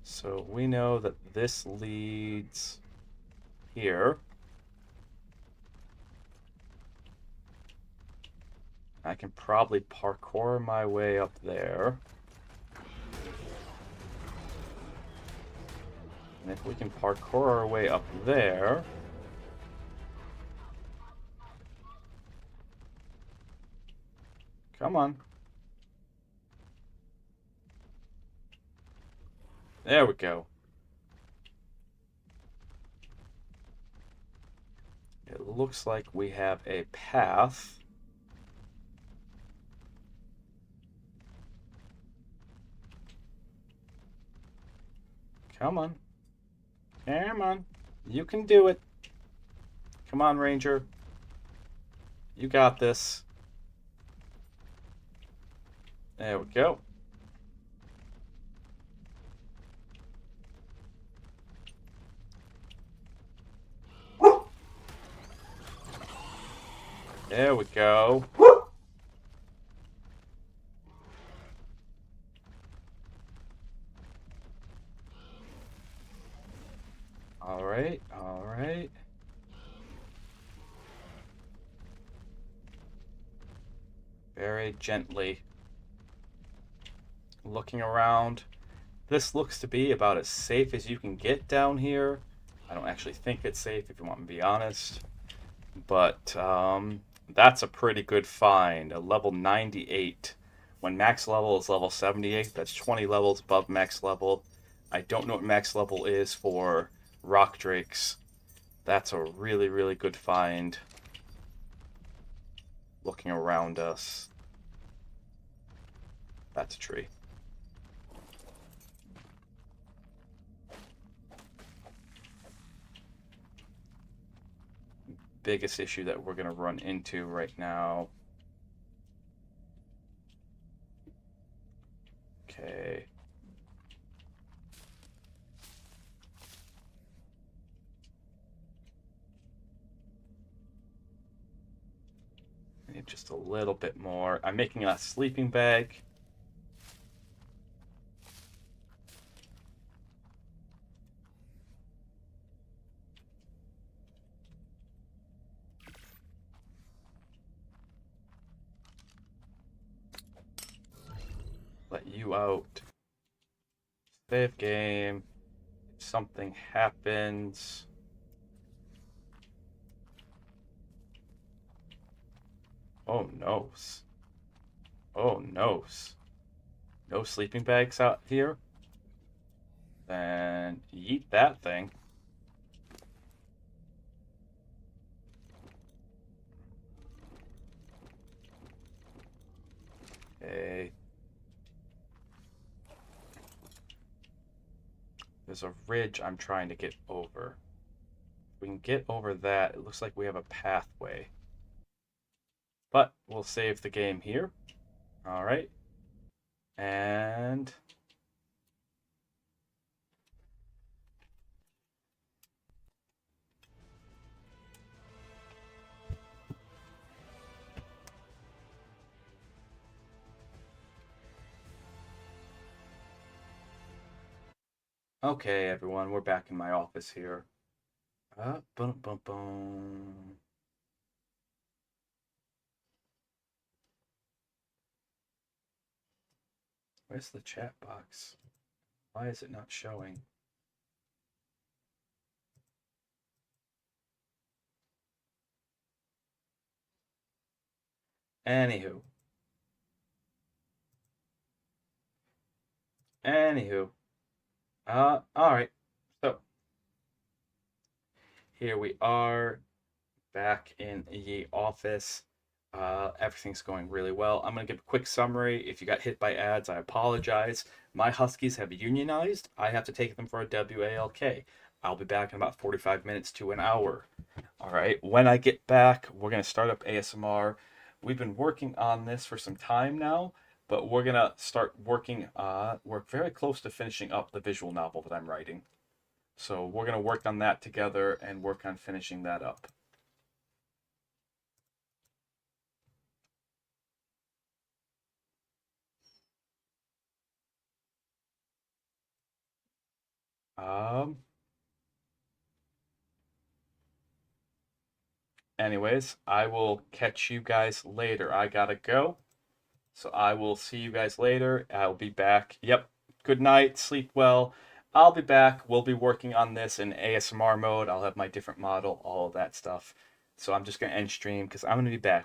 So we know that this leads here. I can probably parkour my way up there. And if we can parkour our way up there... Come on. There we go. It looks like we have a path. Come on. Come on. You can do it. Come on, Ranger. You got this. There we go. There we go. All right, all right. Very gently. Looking around. This looks to be about as safe as you can get down here. I don't actually think it's safe, if you want me to be honest. But that's a pretty good find. A level 98. When max level is level 78, that's 20 levels above max level. I don't know what max level is for rock drakes. That's a really, really good find. Looking around us. That's a tree. Biggest issue that we're going to run into right now. Okay. I need just a little bit more. I'm making a sleeping bag. Let you out. Save game. If something happens. Oh noes. Oh noes. No sleeping bags out here? Then yeet that thing. Okay. There's a ridge I'm trying to get over. If we can get over that, it looks like we have a pathway. But we'll save the game here. All right. And okay, everyone, we're back in my office here. Boom, boom, boom. Where's the chat box? Why is it not showing? Anywho. All right. So here we are back in the office. Everything's going really well. I'm going to give a quick summary. If you got hit by ads, I apologize. My Huskies have unionized. I have to take them for a WALK. I'll be back in about 45 minutes to an hour. All right. When I get back, we're going to start up ASMR. We've been working on this for some time now, but we're going to start working. We're very close to finishing up the visual novel that I'm writing. So we're going to work on that together and work on finishing that up. Um, Anyways, I will catch you guys later. I gotta go. So I will see you guys later. I'll be back. Yep. Good night. Sleep well. I'll be back. We'll be working on this in ASMR mode. I'll have my different model, all of that stuff. So I'm just going to end stream because I'm going to be back.